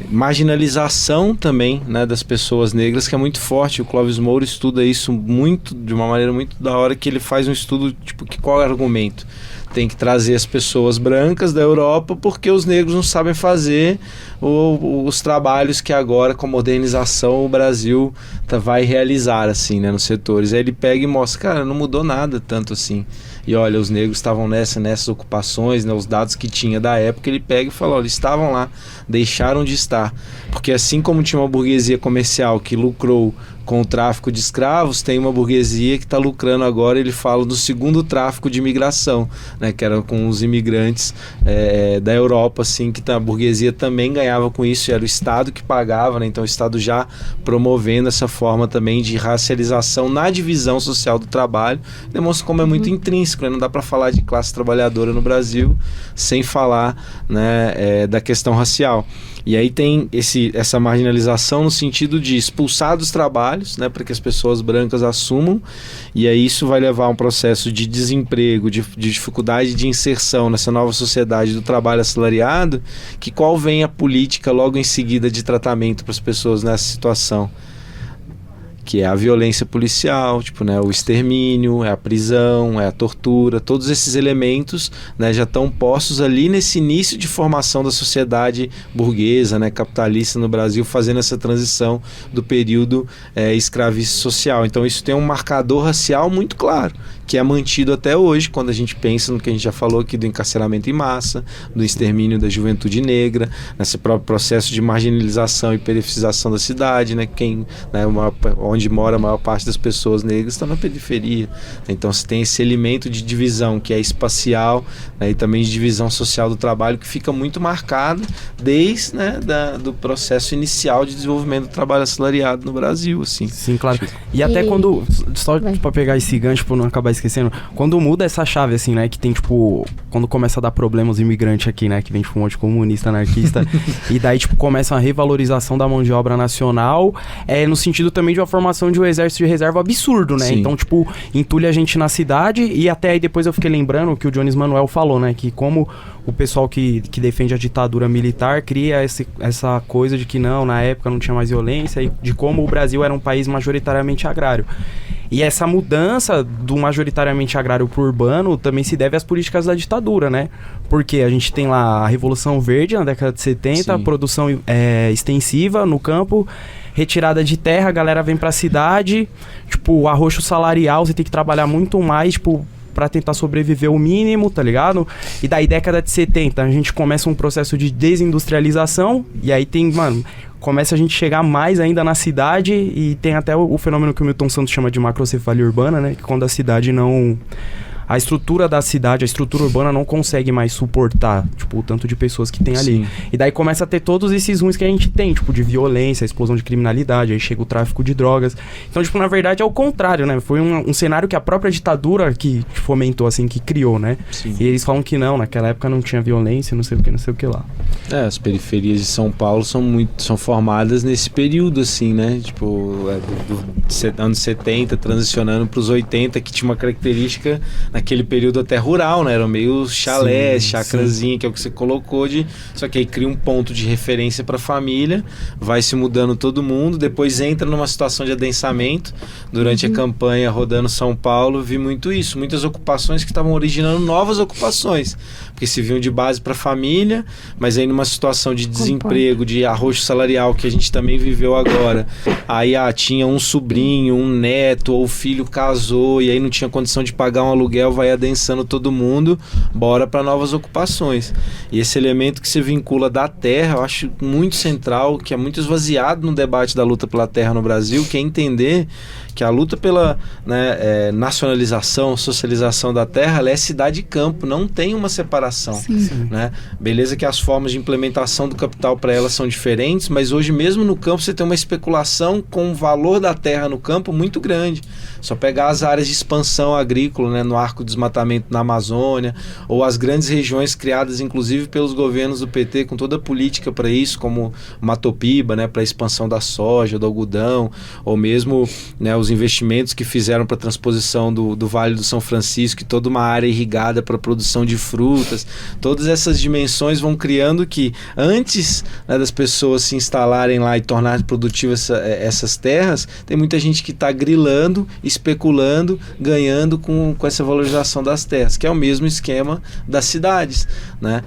marginalização também, né, das pessoas negras, que é muito forte. O Clóvis Moura estuda isso muito, de uma maneira muito da hora, que ele faz um estudo, tipo, que qual é o argumento? Tem que trazer as pessoas brancas da Europa porque os negros não sabem fazer os trabalhos que agora, com a modernização, o Brasil vai realizar, assim, né, nos setores. Aí ele pega e mostra, cara, não mudou nada tanto assim. E olha, os negros estavam nessas ocupações, né, os dados que tinha da época, ele pega e fala, olha, eles estavam lá, deixaram de estar. Porque assim como tinha uma burguesia comercial que lucrou com o tráfico de escravos, tem uma burguesia que está lucrando agora, ele fala do segundo tráfico de imigração, né, que era com os imigrantes da Europa, assim, que a burguesia também ganhava com isso, e era o Estado que pagava, né, então o Estado já promovendo essa forma também de racialização na divisão social do trabalho, demonstra como é muito intrínseco, né, não dá para falar de classe trabalhadora no Brasil sem falar, né, da questão racial. E aí tem essa marginalização no sentido de expulsar dos trabalhos, né, para que as pessoas brancas assumam, e aí isso vai levar a um processo de desemprego, de dificuldade de inserção nessa nova sociedade do trabalho assalariado, que qual vem a política logo em seguida de tratamento para as pessoas nessa situação? que é a violência policial, tipo, né, o extermínio, é a prisão, é a tortura, todos esses elementos, né, já estão postos ali nesse início de formação da sociedade burguesa, né, capitalista no Brasil, fazendo essa transição do período escravista social. Então isso tem um marcador racial muito claro, que é mantido até hoje, quando a gente pensa no que a gente já falou aqui do encarceramento em massa, do extermínio da juventude negra, nesse próprio processo de marginalização e perificização da cidade, né? Onde mora a maior parte das pessoas negras está na periferia. Então você tem esse elemento de divisão que é espacial, né? E também de divisão social do trabalho, que fica muito marcado desde, né, do processo inicial de desenvolvimento do trabalho assalariado no Brasil, assim. Sim, claro. E até quando, só para pegar esse gancho, por não acabar esquecendo, quando muda essa chave, assim, né, que tem, tipo, quando começa a dar problema os imigrantes aqui, né, que vem, tipo, um monte de comunista, anarquista, e daí, tipo, começa uma revalorização da mão de obra nacional, no sentido também de uma formação de um exército de reserva absurdo, né? Sim. Então, tipo, entulha a gente na cidade, e até aí depois eu fiquei lembrando que o Jones Manuel falou, né, que como o pessoal que defende a ditadura militar cria essa coisa de que não, na época não tinha mais violência, e de como o Brasil era um país majoritariamente agrário. E essa mudança do majoritariamente agrário para o urbano também se deve às políticas da ditadura, né? Porque a gente tem lá a Revolução Verde na década de 70, sim, produção extensiva no campo, retirada de terra, a galera vem para a cidade, tipo, arroxo salarial, você tem que trabalhar muito mais, tipo, pra tentar sobreviver o mínimo, tá ligado? E daí, década de 70, a gente começa um processo de desindustrialização, e aí tem, mano, começa a gente chegar mais ainda na cidade, e tem até o fenômeno que o Milton Santos chama de macrocefalia urbana, né? Que quando a cidade não... A estrutura da cidade, a estrutura urbana não consegue mais suportar, tipo, o tanto de pessoas que tem ali. Sim. E daí começa a ter todos esses ruins que a gente tem, tipo, de violência, explosão de criminalidade, aí chega o tráfico de drogas. Então, tipo, na verdade é o contrário, né? Foi um cenário que a própria ditadura que fomentou, assim, que criou, né? Sim. E eles falam que não, naquela época não tinha violência, não sei o que lá. As periferias de São Paulo são formadas nesse período, assim, né? Tipo, anos 70, transicionando para os 80, que tinha uma característica... Naquele período até rural, né? Era meio chalé, chacrazinha, que é o que você colocou só que aí cria um ponto de referência para a família, vai se mudando todo mundo, depois entra numa situação de adensamento. Durante a campanha rodando São Paulo, vi muito isso, muitas ocupações que estavam originando novas ocupações, porque se vinham de base para a família, mas aí numa situação de desemprego, de arroxo salarial, que a gente também viveu agora, aí tinha um sobrinho, um neto, ou o filho casou, e aí não tinha condição de pagar um aluguel, vai adensando todo mundo, bora para novas ocupações. E esse elemento que se vincula da terra, eu acho muito central, que é muito esvaziado no debate da luta pela terra no Brasil, que é entender que a luta pela nacionalização, socialização da terra, ela é cidade e campo, não tem uma separação. Sim. Né? Beleza que as formas de implementação do capital para ela são diferentes, mas hoje mesmo no campo você tem uma especulação com o valor da terra no campo muito grande. Só pegar as áreas de expansão agrícola, né, no arco de desmatamento na Amazônia, ou as grandes regiões criadas inclusive pelos governos do PT com toda a política para isso, como Matopiba, né, para a expansão da soja, do algodão, ou mesmo, né, os investimentos que fizeram para a transposição do Vale do São Francisco e toda uma área irrigada para a produção de frutas. Todas essas dimensões vão criando que antes, né, das pessoas se instalarem lá e tornarem produtivas essas terras, tem muita gente que está grilando, especulando, ganhando com essa valorização das terras, que é o mesmo esquema das cidades, né?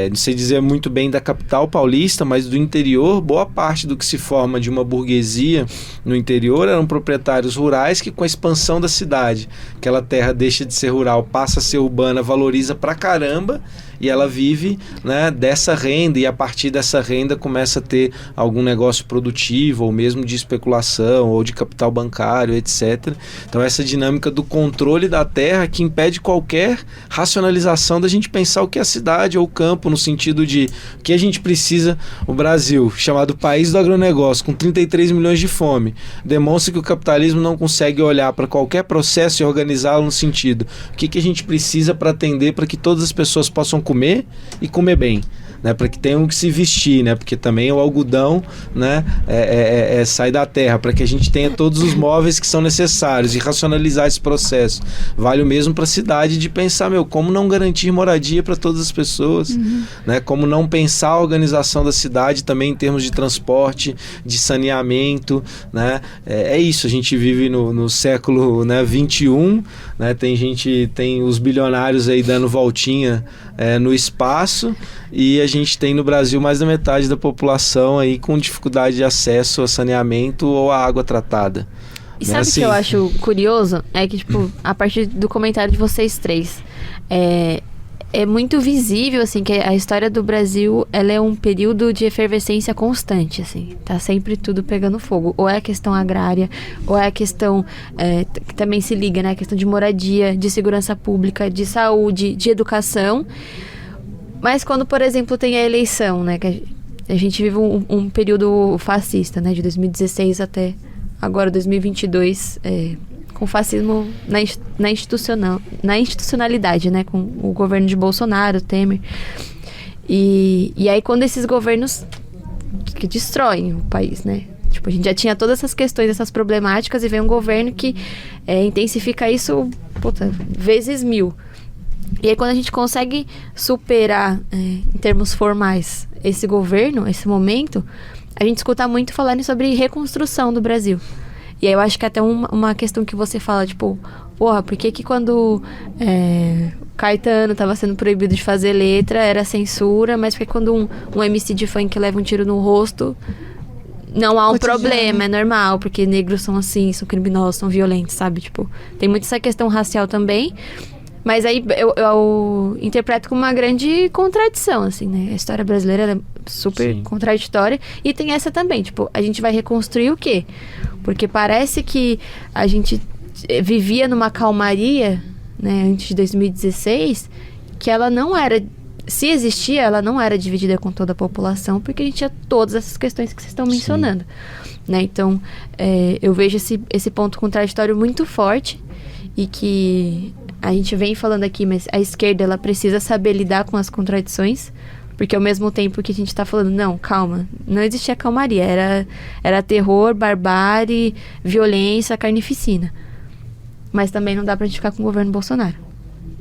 Não sei dizer muito bem da capital paulista, mas do interior, boa parte do que se forma de uma burguesia no interior eram proprietários rurais que, com a expansão da cidade, aquela terra deixa de ser rural, passa a ser urbana, valoriza pra caramba, e ela vive, né, dessa renda, e a partir dessa renda começa a ter algum negócio produtivo, ou mesmo de especulação, ou de capital bancário, etc. Então essa dinâmica do controle da terra que impede qualquer racionalização da gente pensar o que é a cidade ou o campo, no sentido de o que a gente precisa. O Brasil, chamado país do agronegócio, com 33 milhões de fome, demonstra que o capitalismo não consegue olhar para qualquer processo e organizá-lo no sentido o que a gente precisa para atender para que todas as pessoas possam comer e comer bem, né? Para que tenham que se vestir, né? Porque também o algodão, né? Sai da terra, para que a gente tenha todos os móveis que são necessários e racionalizar esse processo. Vale o mesmo para a cidade de pensar, como não garantir moradia para todas as pessoas, né? Como não pensar a organização da cidade também em termos de transporte, de saneamento, né? É isso, a gente vive no século, né, 21, né? Tem os bilionários aí dando voltinha no espaço, e a gente tem no Brasil mais da metade da população aí com dificuldade de acesso a saneamento ou a água tratada. E sabe o que eu acho curioso? É que, a partir do comentário de vocês três, é muito visível, assim, que a história do Brasil, ela é um período de efervescência constante, assim. Tá sempre tudo pegando fogo. Ou é a questão agrária, ou é a questão que também se liga, né? A questão de moradia, de segurança pública, de saúde, de educação. Mas quando, por exemplo, tem a eleição, né? Que a gente vive um período fascista, né? De 2016 até agora 2022, com fascismo na institucionalidade, né? Com o governo de Bolsonaro, Temer. E aí quando esses governos que destroem o país, né? A gente já tinha todas essas questões, essas problemáticas, e vem um governo que intensifica isso, vezes 1000. E aí quando a gente consegue superar, em termos formais, esse governo, esse momento, a gente escuta muito falarem sobre reconstrução do Brasil. E aí eu acho que até uma questão que você fala, por que quando Caetano estava sendo proibido de fazer letra, era censura, mas porque quando um MC de funk leva um tiro no rosto, não há um problema, é normal, porque negros são assim, são criminosos, são violentos, sabe? Tem muito essa questão racial também, mas aí eu interpreto como uma grande contradição, assim, né? A história brasileira é super contraditória, e tem essa também, a gente vai reconstruir o quê? Porque parece que a gente vivia numa calmaria, né, antes de 2016, que ela não era, se existia, ela não era dividida com toda a população, porque a gente tinha todas essas questões que vocês estão mencionando, né? Então, eu vejo esse ponto contraditório muito forte, e que a gente vem falando aqui, mas a esquerda, ela precisa saber lidar com as contradições, porque ao mesmo tempo que a gente está falando, não, calma, não existia calmaria, era terror, barbárie, violência, carnificina. Mas também não dá pra gente ficar com o governo Bolsonaro.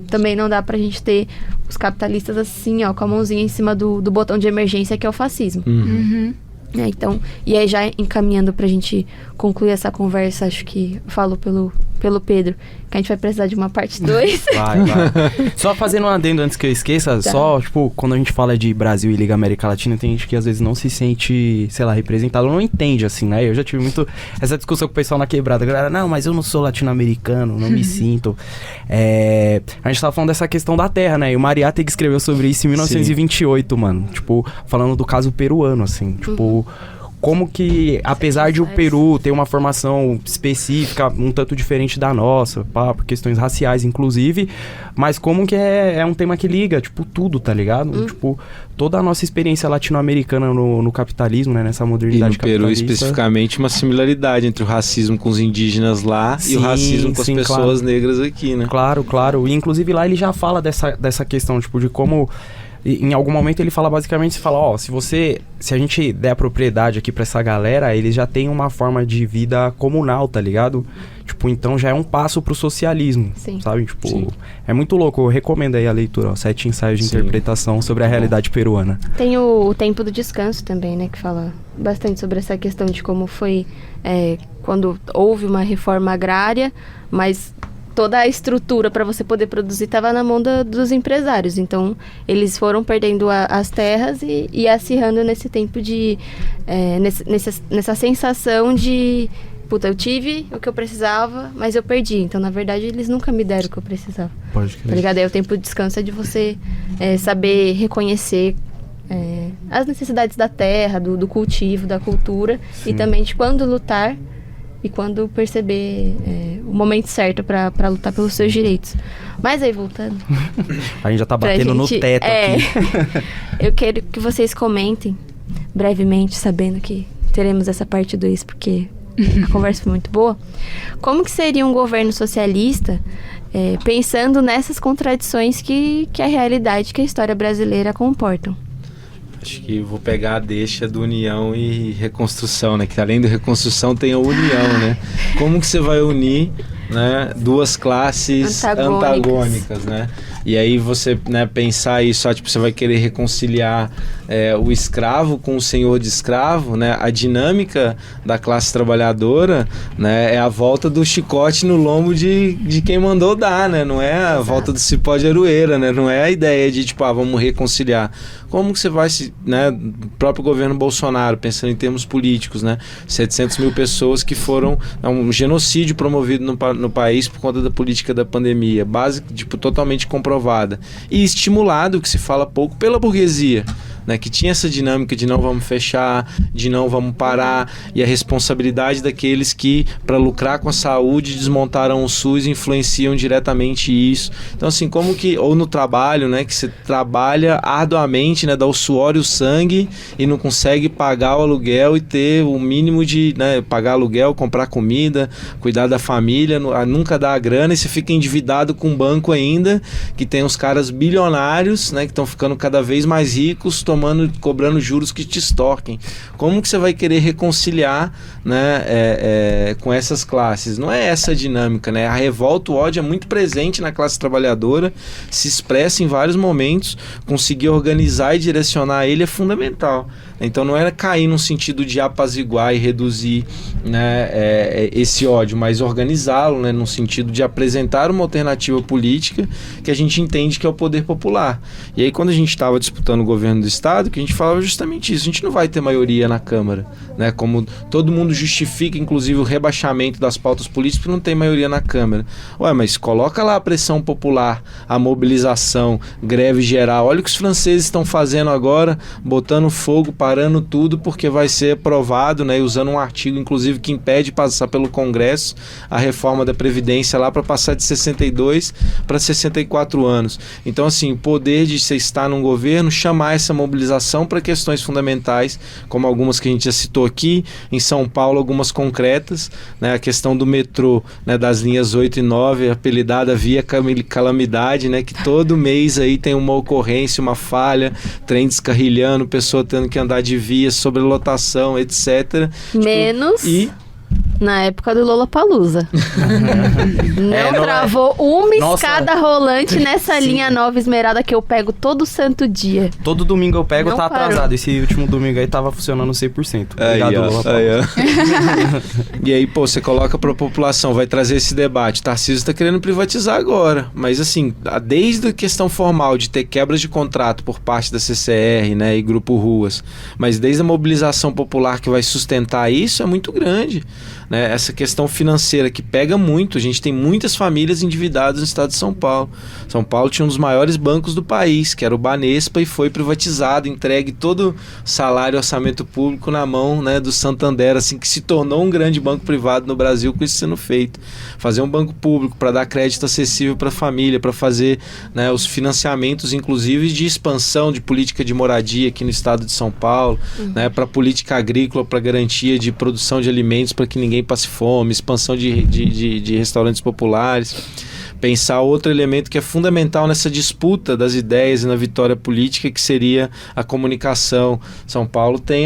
Também não dá pra gente ter os capitalistas assim, com a mãozinha em cima do botão de emergência, que é o fascismo. Então, e aí já encaminhando pra gente concluir essa conversa, acho que eu falo pelo Pedro, que a gente vai precisar de uma parte 2. Vai. Só fazendo um adendo antes que eu esqueça, tá. Só, quando a gente fala de Brasil e Liga América Latina, tem gente que às vezes não se sente, sei lá, representado, não entende, assim, né? Eu já tive muito essa discussão com o pessoal na quebrada. A galera, não, mas eu não sou latino-americano, não me sinto. A gente tava falando dessa questão da terra, né? E o Mariátegui escreveu sobre isso em 1928, mano. Falando do caso peruano, assim. Como que, apesar de o Peru ter uma formação específica, um tanto diferente da nossa, por questões raciais, inclusive, mas como que é um tema que liga, tudo, tá ligado? Toda a nossa experiência latino-americana no capitalismo, né, nessa modernidade capitalista. E no Peru, especificamente, uma similaridade entre o racismo com os indígenas lá e o racismo com as pessoas negras aqui, né? Claro. E, inclusive, lá ele já fala dessa questão, de como... Em algum momento ele fala basicamente, se a gente der a propriedade aqui pra essa galera, eles já têm uma forma de vida comunal, tá ligado? Então já é um passo pro socialismo, sabe? É muito louco, eu recomendo aí a leitura, 7 ensaios de interpretação sobre a realidade peruana. Tem o Tempo do Descanso também, né, que fala bastante sobre essa questão de como foi quando houve uma reforma agrária, mas toda a estrutura para você poder produzir estava na mão dos empresários. Então, eles foram perdendo as terras e acirrando nesse tempo de... nessa sensação de... eu tive o que eu precisava, mas eu perdi. Então, na verdade, eles nunca me deram o que eu precisava. Pode crer. Tá ligado? Aí o tempo de descanso é de você saber reconhecer as necessidades da terra, do cultivo, da cultura. Sim. E também de quando lutar e quando perceber o momento certo para lutar pelos seus direitos. Mas aí, voltando... A gente já tá batendo no teto aqui. Eu quero que vocês comentem brevemente, sabendo que teremos essa parte 2, porque a conversa foi muito boa. Como que seria um governo socialista, pensando nessas contradições que a realidade, que a história brasileira comportam? Acho que vou pegar a deixa do união e reconstrução, né? Que além da reconstrução tem a união, né? Como que você vai unir, né, duas classes antagônicas, né? E aí você, né, pensar isso, tipo, você vai querer reconciliar o escravo com o senhor de escravo, né? A dinâmica da classe trabalhadora, né, é a volta do chicote no lombo de quem mandou dar, né? Não é a volta do cipó de aroeira, né? Não é a ideia de, tipo, vamos reconciliar. Como que você vai, né, o próprio governo Bolsonaro, pensando em termos políticos, né? 700 mil pessoas que foram um genocídio promovido no país por conta da política da pandemia, básica, tipo, totalmente comprovada. E estimulado, que se fala pouco, pela burguesia, né, que tinha essa dinâmica de não vamos fechar, de não vamos parar, e a responsabilidade daqueles que, para lucrar com a saúde, desmontaram o SUS e influenciam diretamente isso. Então, assim, como que, ou no trabalho, né, que você trabalha arduamente, né, dá o suor e o sangue e não consegue pagar o aluguel e ter o mínimo de, né, pagar aluguel, comprar comida, cuidar da família, nunca dá a grana, e você fica endividado com um banco ainda, que tem uns caras bilionários, né, que estão ficando cada vez mais ricos, cobrando juros que te extorquem. Como que você vai querer reconciliar, né, com essas classes? Não é essa a dinâmica, né? A revolta, o ódio é muito presente na classe trabalhadora, se expressa em vários momentos, conseguir organizar e direcionar ele é fundamental. Então não era cair num sentido de apaziguar e reduzir, né, esse ódio, mas organizá-lo, né, num sentido de apresentar uma alternativa política que a gente entende que é o poder popular. E aí quando a gente estava disputando o governo do Estado, que a gente falava justamente isso, a gente não vai ter maioria na Câmara, né, como todo mundo justifica, inclusive o rebaixamento das pautas políticas, porque não tem maioria na Câmara. Ué, mas coloca lá a pressão popular, a mobilização, greve geral, olha o que os franceses estão fazendo agora, botando fogo, parando tudo, porque vai ser aprovado, né, usando um artigo, inclusive, que impede passar pelo Congresso a reforma da Previdência lá para passar de 62 para 64 anos. Então, assim, o poder de você estar num governo, chamar essa mobilização para questões fundamentais, como algumas que a gente já citou aqui, em São Paulo, algumas concretas, né, a questão do metrô, né, das linhas 8 e 9, apelidada Via Calamidade, né, que todo mês aí tem uma ocorrência, uma falha, trem descarrilhando, pessoa tendo que andar de via, sobrelotação, etc. Menos... na época do Lollapalooza. Não travou uma escada rolante nessa linha nova esmeralda que eu pego todo santo dia. Todo domingo eu pego, tá atrasado. Esse último domingo aí tava funcionando 100%. Obrigado, Lollapalooza. E aí, pô, você coloca pra população, vai trazer esse debate. Tarcísio tá querendo privatizar agora. Mas assim, desde a questão formal de ter quebras de contrato por parte da CCR, né, e Grupo Ruas, mas desde a mobilização popular que vai sustentar isso, é muito grande. Né, essa questão financeira que pega muito. A gente tem muitas famílias endividadas no estado de São Paulo. São Paulo tinha um dos maiores bancos do país, que era o Banespa, e foi privatizado, entregue todo o salário, orçamento público na mão, né, do Santander, assim, que se tornou um grande banco privado no Brasil com isso sendo feito. Fazer um banco público para dar crédito acessível para a família, para fazer, né, os financiamentos, inclusive, de expansão de política de moradia aqui no estado de São Paulo, né, para política agrícola, para garantia de produção de alimentos para que ninguém passe fome, expansão de restaurantes populares. Pensar outro elemento que é fundamental nessa disputa das ideias e na vitória política, que seria a comunicação. São Paulo tem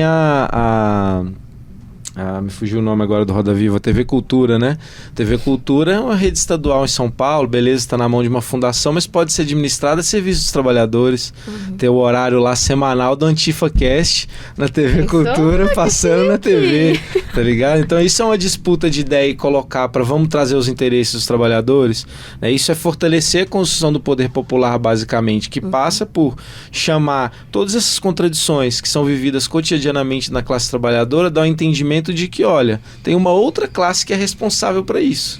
me fugiu o nome agora do Roda Viva, TV Cultura, né? TV Cultura é uma rede estadual em São Paulo, beleza, está na mão de uma fundação, mas pode ser administrada a serviço dos trabalhadores. Ter o horário lá semanal do AntifaCast na TV Cultura, passando na TV, tá ligado? Então isso é uma disputa de ideia e colocar para vamos trazer os interesses dos trabalhadores, né? Isso é fortalecer a construção do poder popular, basicamente, que passa por chamar todas essas contradições que são vividas cotidianamente na classe trabalhadora, dar um entendimento de que, olha, tem uma outra classe que é responsável para isso.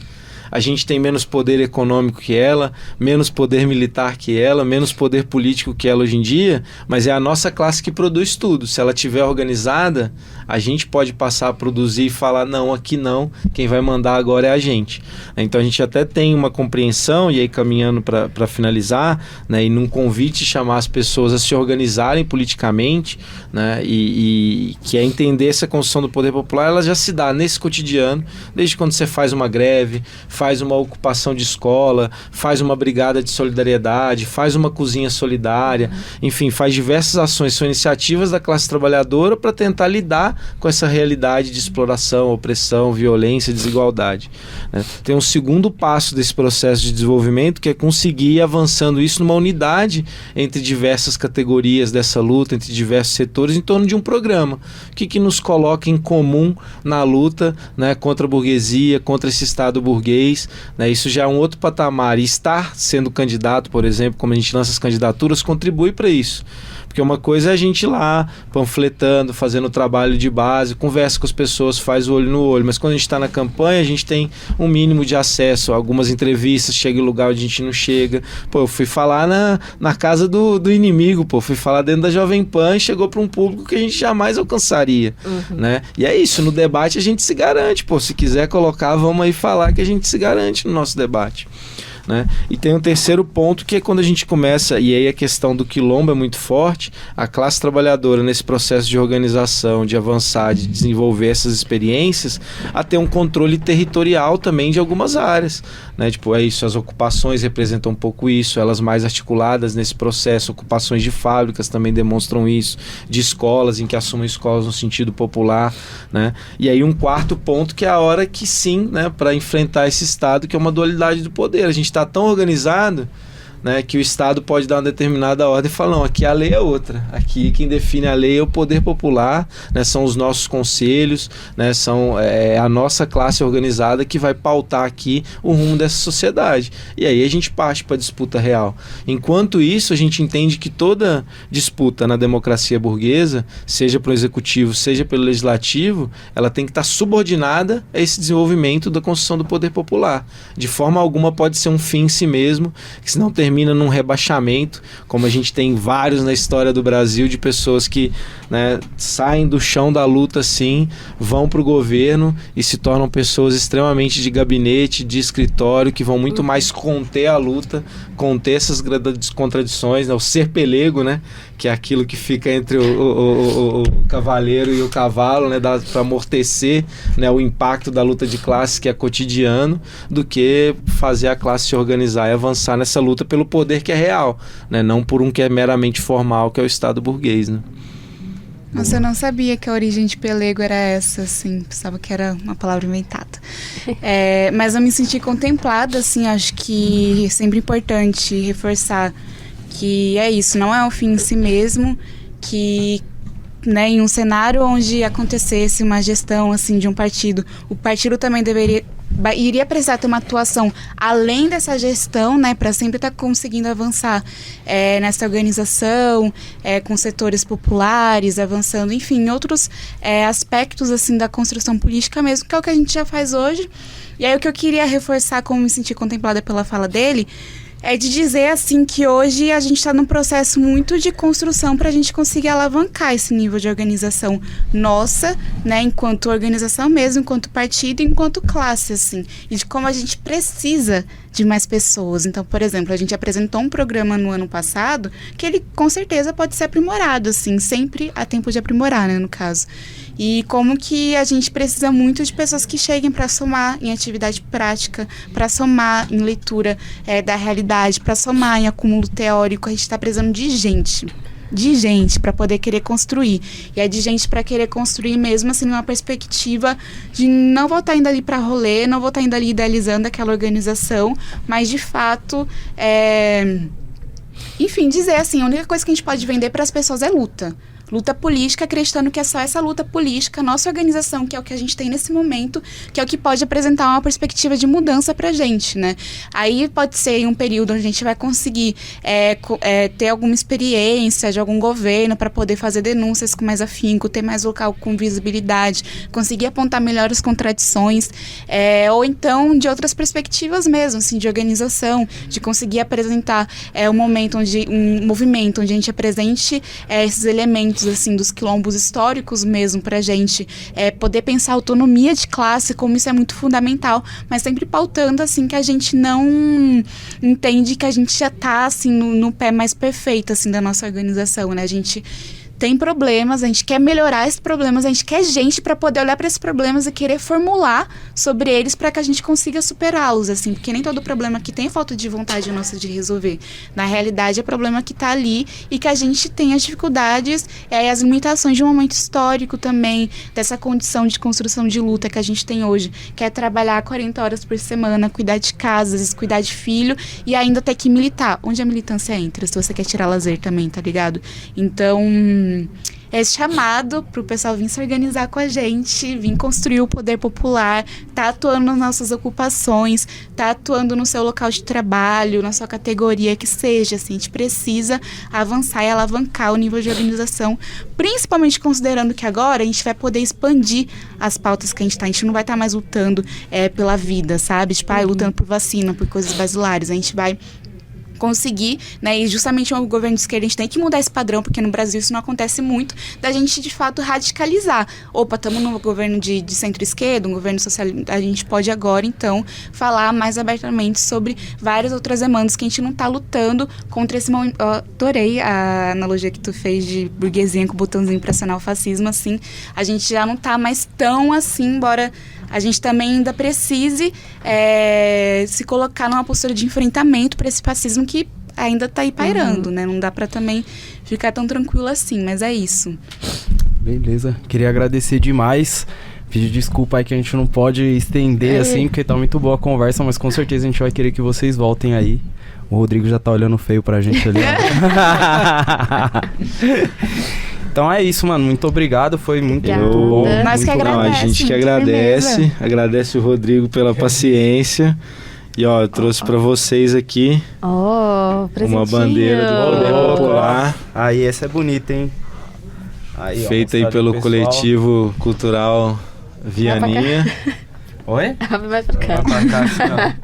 A gente tem menos poder econômico que ela, menos poder militar que ela, menos poder político que ela hoje em dia, mas é a nossa classe que produz tudo. Se ela estiver organizada, a gente pode passar a produzir e falar, não, aqui não, quem vai mandar agora é a gente. Então a gente até tem uma compreensão, e aí caminhando para finalizar, né, e num convite chamar as pessoas a se organizarem politicamente, né, e que é entender essa construção do poder popular, ela já se dá nesse cotidiano, desde quando você faz uma greve, faz uma ocupação de escola, faz uma brigada de solidariedade, faz uma cozinha solidária, enfim, faz diversas ações, são iniciativas da classe trabalhadora para tentar lidar com essa realidade de exploração, opressão, violência, desigualdade, né? Tem um segundo passo desse processo de desenvolvimento, que é conseguir ir avançando isso numa unidade entre diversas categorias dessa luta, entre diversos setores, em torno de um programa. O que nos coloca em comum na luta, né, contra a burguesia, contra esse Estado burguês, né? Isso já é um outro patamar. E estar sendo candidato, por exemplo, como a gente lança as candidaturas, contribui para isso. Porque uma coisa é a gente ir lá, panfletando, fazendo o trabalho de base, conversa com as pessoas, faz o olho no olho. Mas quando a gente está na campanha, a gente tem um mínimo de acesso a algumas entrevistas, chega em lugar onde a gente não chega. Pô, eu fui falar na casa do inimigo, pô, fui falar dentro da Jovem Pan e chegou para um público que a gente jamais alcançaria, né? E é isso, no debate a gente se garante, pô, se quiser colocar, vamos aí falar que a gente se garante no nosso debate, né? E tem um terceiro ponto, que é quando a gente começa, e aí a questão do quilombo é muito forte, a classe trabalhadora nesse processo de organização, de avançar, de desenvolver essas experiências, a ter um controle territorial também de algumas áreas, né? Tipo, é isso, as ocupações representam um pouco isso, elas mais articuladas nesse processo, ocupações de fábricas também demonstram isso, de escolas, em que assumem escolas no sentido popular, né? E aí um quarto ponto, que é a hora que sim, né, para enfrentar esse Estado, que é uma dualidade do poder. A gente está tão organizado, né, que o Estado pode dar uma determinada ordem e falar, não, aqui a lei é outra, aqui quem define a lei é o poder popular, né, são os nossos conselhos, né, são a nossa classe organizada que vai pautar aqui o rumo dessa sociedade. E aí a gente parte para a disputa real. Enquanto isso, a gente entende que toda disputa na democracia burguesa, seja pelo executivo, seja pelo legislativo, ela tem que estar subordinada a esse desenvolvimento da construção do poder popular. De forma alguma pode ser um fim em si mesmo, que senão termina num rebaixamento, como a gente tem vários na história do Brasil, de pessoas que, né, saem do chão da luta assim, vão para o governo e se tornam pessoas extremamente de gabinete, de escritório, que vão muito mais conter a luta, conter essas contradições, né, o ser pelego, né, que é aquilo que fica entre o cavaleiro e o cavalo, né, para amortecer, né, o impacto da luta de classe, que é cotidiano, do que fazer a classe se organizar e avançar nessa luta pelo poder que é real, né, não por um que é meramente formal, que é o Estado burguês, né. Nossa, eu não sabia que a origem de pelego era essa, assim, pensava que era uma palavra inventada. Mas eu me senti contemplada, assim, acho que é sempre importante reforçar que é isso, não é um fim em si mesmo, que, né, em um cenário onde acontecesse uma gestão, assim, de um partido, o partido também iria precisar ter uma atuação além dessa gestão, né, para sempre estar conseguindo avançar nessa organização, com setores populares, avançando, enfim, outros aspectos, assim, da construção política mesmo, que é o que a gente já faz hoje. E aí o que eu queria reforçar, como me senti contemplada pela fala dele, é de dizer, assim, que hoje a gente está num processo muito de construção para a gente conseguir alavancar esse nível de organização nossa, né, enquanto organização mesmo, enquanto partido, enquanto classe, assim, e de como a gente precisa de mais pessoas. Então, por exemplo, a gente apresentou um programa no ano passado que ele, com certeza, pode ser aprimorado, assim, sempre há tempo de aprimorar, né, no caso. E como que a gente precisa muito de pessoas que cheguem para somar em atividade prática, para somar em leitura da realidade, para somar em acúmulo teórico. A gente está precisando de gente para poder querer construir. E é de gente para querer construir mesmo, assim, numa perspectiva de não vou estar indo ali para rolê, não vou estar indo ali idealizando aquela organização, mas de fato, enfim, dizer assim, a única coisa que a gente pode vender para as pessoas é luta. Luta política, acreditando que é só essa luta política, nossa organização, que é o que a gente tem nesse momento, que é o que pode apresentar uma perspectiva de mudança pra gente, né? Aí pode ser em um período onde a gente vai conseguir ter alguma experiência de algum governo para poder fazer denúncias com mais afinco, ter mais local com visibilidade, conseguir apontar melhor as contradições, ou então de outras perspectivas mesmo, assim, de organização, de conseguir apresentar um movimento onde a gente apresente esses elementos, assim, dos quilombos históricos mesmo, pra gente poder pensar a autonomia de classe, como isso é muito fundamental, mas sempre pautando, assim, que a gente não entende que a gente já tá, assim, no pé mais perfeito, assim, da nossa organização, né? A gente tem problemas, a gente quer melhorar esses problemas, a gente quer gente para poder olhar para esses problemas e querer formular sobre eles para que a gente consiga superá-los, assim, porque nem todo problema que tem falta de vontade nossa de resolver. Na realidade, é problema que está ali e que a gente tem as dificuldades e as limitações de um momento histórico também, dessa condição de construção de luta que a gente tem hoje, que é trabalhar 40 horas por semana, cuidar de casa, às vezes cuidar de filho e ainda ter que militar. Onde a militância entra? Se você quer tirar lazer também, tá ligado? Então, é esse chamado pro pessoal vir se organizar com a gente, vir construir o poder popular, tá atuando nas nossas ocupações, tá atuando no seu local de trabalho, na sua categoria que seja, assim, a gente precisa avançar e alavancar o nível de organização, principalmente considerando que agora a gente vai poder expandir as pautas que a gente não vai estar mais lutando pela vida, sabe? Tipo, lutando por vacina, por coisas basilares, a gente vai conseguir, né, e justamente o governo de esquerda, a gente tem que mudar esse padrão, porque no Brasil isso não acontece muito, da gente de fato radicalizar. Opa, estamos no governo de centro-esquerda, um governo social, a gente pode agora então falar mais abertamente sobre várias outras demandas que a gente não está lutando contra esse momento. Adorei a analogia que tu fez de burguesinha com o botãozinho para acionar o fascismo, assim, a gente já não está mais tão assim, embora a gente também ainda precise se colocar numa postura de enfrentamento para esse fascismo que ainda está aí pairando, né? Não dá para também ficar tão tranquilo assim, mas é isso. Beleza. Queria agradecer demais. Pedir desculpa aí que a gente não pode estender assim, porque tá muito boa a conversa, mas com certeza a gente vai querer que vocês voltem aí. O Rodrigo já tá olhando feio pra gente ali. Então é isso, mano. Muito obrigado. Foi muito bom. Nós que agradecemos. A gente que agradece. Agradece o Rodrigo pela paciência. E ó, eu trouxe pra vocês aqui uma bandeira do poder popular. Aí, essa é bonita, hein? Aí, feita aí pelo coletivo cultural Vianinha. Oi? Vai pra cá. Vai pra cá,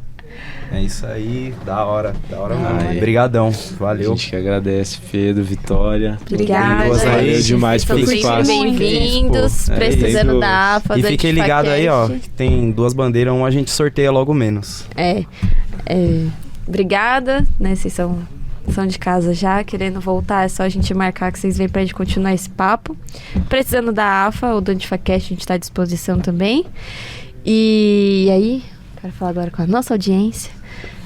é isso aí, da hora mesmo. Obrigadão, valeu. A gente que agradece, Pedro, Vitória. Obrigada. Valeu demais pelo espaço. Bem-vindos, precisando da AFA. E fiquem ligados aí, ó, tem 2 bandeiras, uma a gente sorteia logo menos. Obrigada, né, vocês são de casa já, querendo voltar, é só a gente marcar que vocês vêm pra gente continuar esse papo. Precisando da AFA ou do AntifaCast, a gente tá à disposição também. E aí, quero falar agora com a nossa audiência.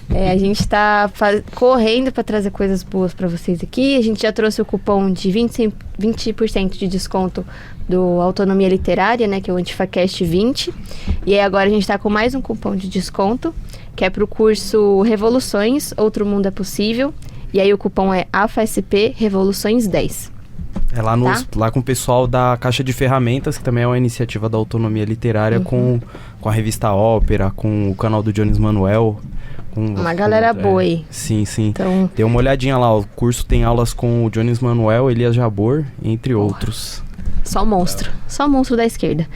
A gente está correndo para trazer coisas boas para vocês aqui. A gente já trouxe o cupom de 20% de desconto do Autonomia Literária, né, que é o AntifaCast 20. E aí agora a gente está com mais um cupom de desconto, que é para o curso Revoluções, Outro Mundo é Possível. E aí o cupom é AFASP Revoluções 10. É lá com o pessoal da Caixa de Ferramentas, que também é uma iniciativa da Autonomia Literária, com a revista Ópera, com o canal do Jones Manuel. Uma galera boa aí. Sim. Então, dê uma olhadinha lá, o curso tem aulas com o Jones Manuel, Elias Jabor, entre outros. Só monstro da esquerda.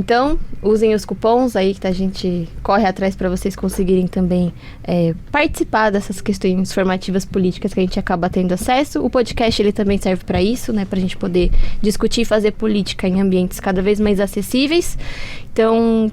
Então, usem os cupons aí que a gente corre atrás para vocês conseguirem também participar dessas questões formativas políticas que a gente acaba tendo acesso. O podcast ele também serve para isso, né, para a gente poder discutir e fazer política em ambientes cada vez mais acessíveis. Então,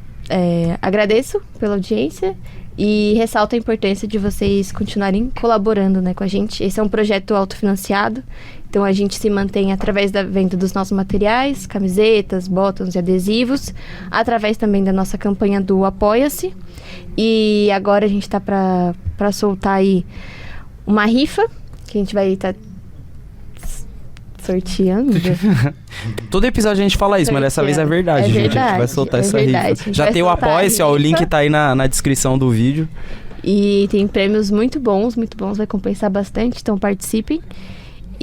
agradeço pela audiência e ressalto a importância de vocês continuarem colaborando, né, com a gente. Esse é um projeto autofinanciado. Então, a gente se mantém através da venda dos nossos materiais, camisetas, botões e adesivos, através também da nossa campanha do Apoia-se. E agora a gente está para soltar aí uma rifa, que a gente vai estar sorteando. Todo episódio a gente fala isso, mas dessa vez é verdade, gente. A gente vai soltar essa rifa. Já tem o Apoia-se, ó, o link tá aí na descrição do vídeo. E tem prêmios muito bons, vai compensar bastante, então participem.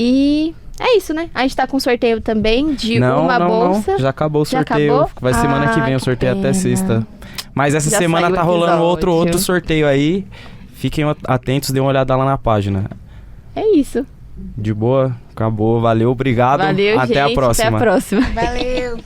E é isso, né? A gente tá com sorteio também de uma bolsa. Não. Já acabou o sorteio. Acabou? Vai semana que vem o sorteio até sexta. Mas essa Já semana tá rolando outro sorteio aí. Fiquem atentos, dê uma olhada lá na página. É isso. De boa, acabou. Valeu, obrigado. Valeu, até gente, a próxima. Até a próxima. Valeu.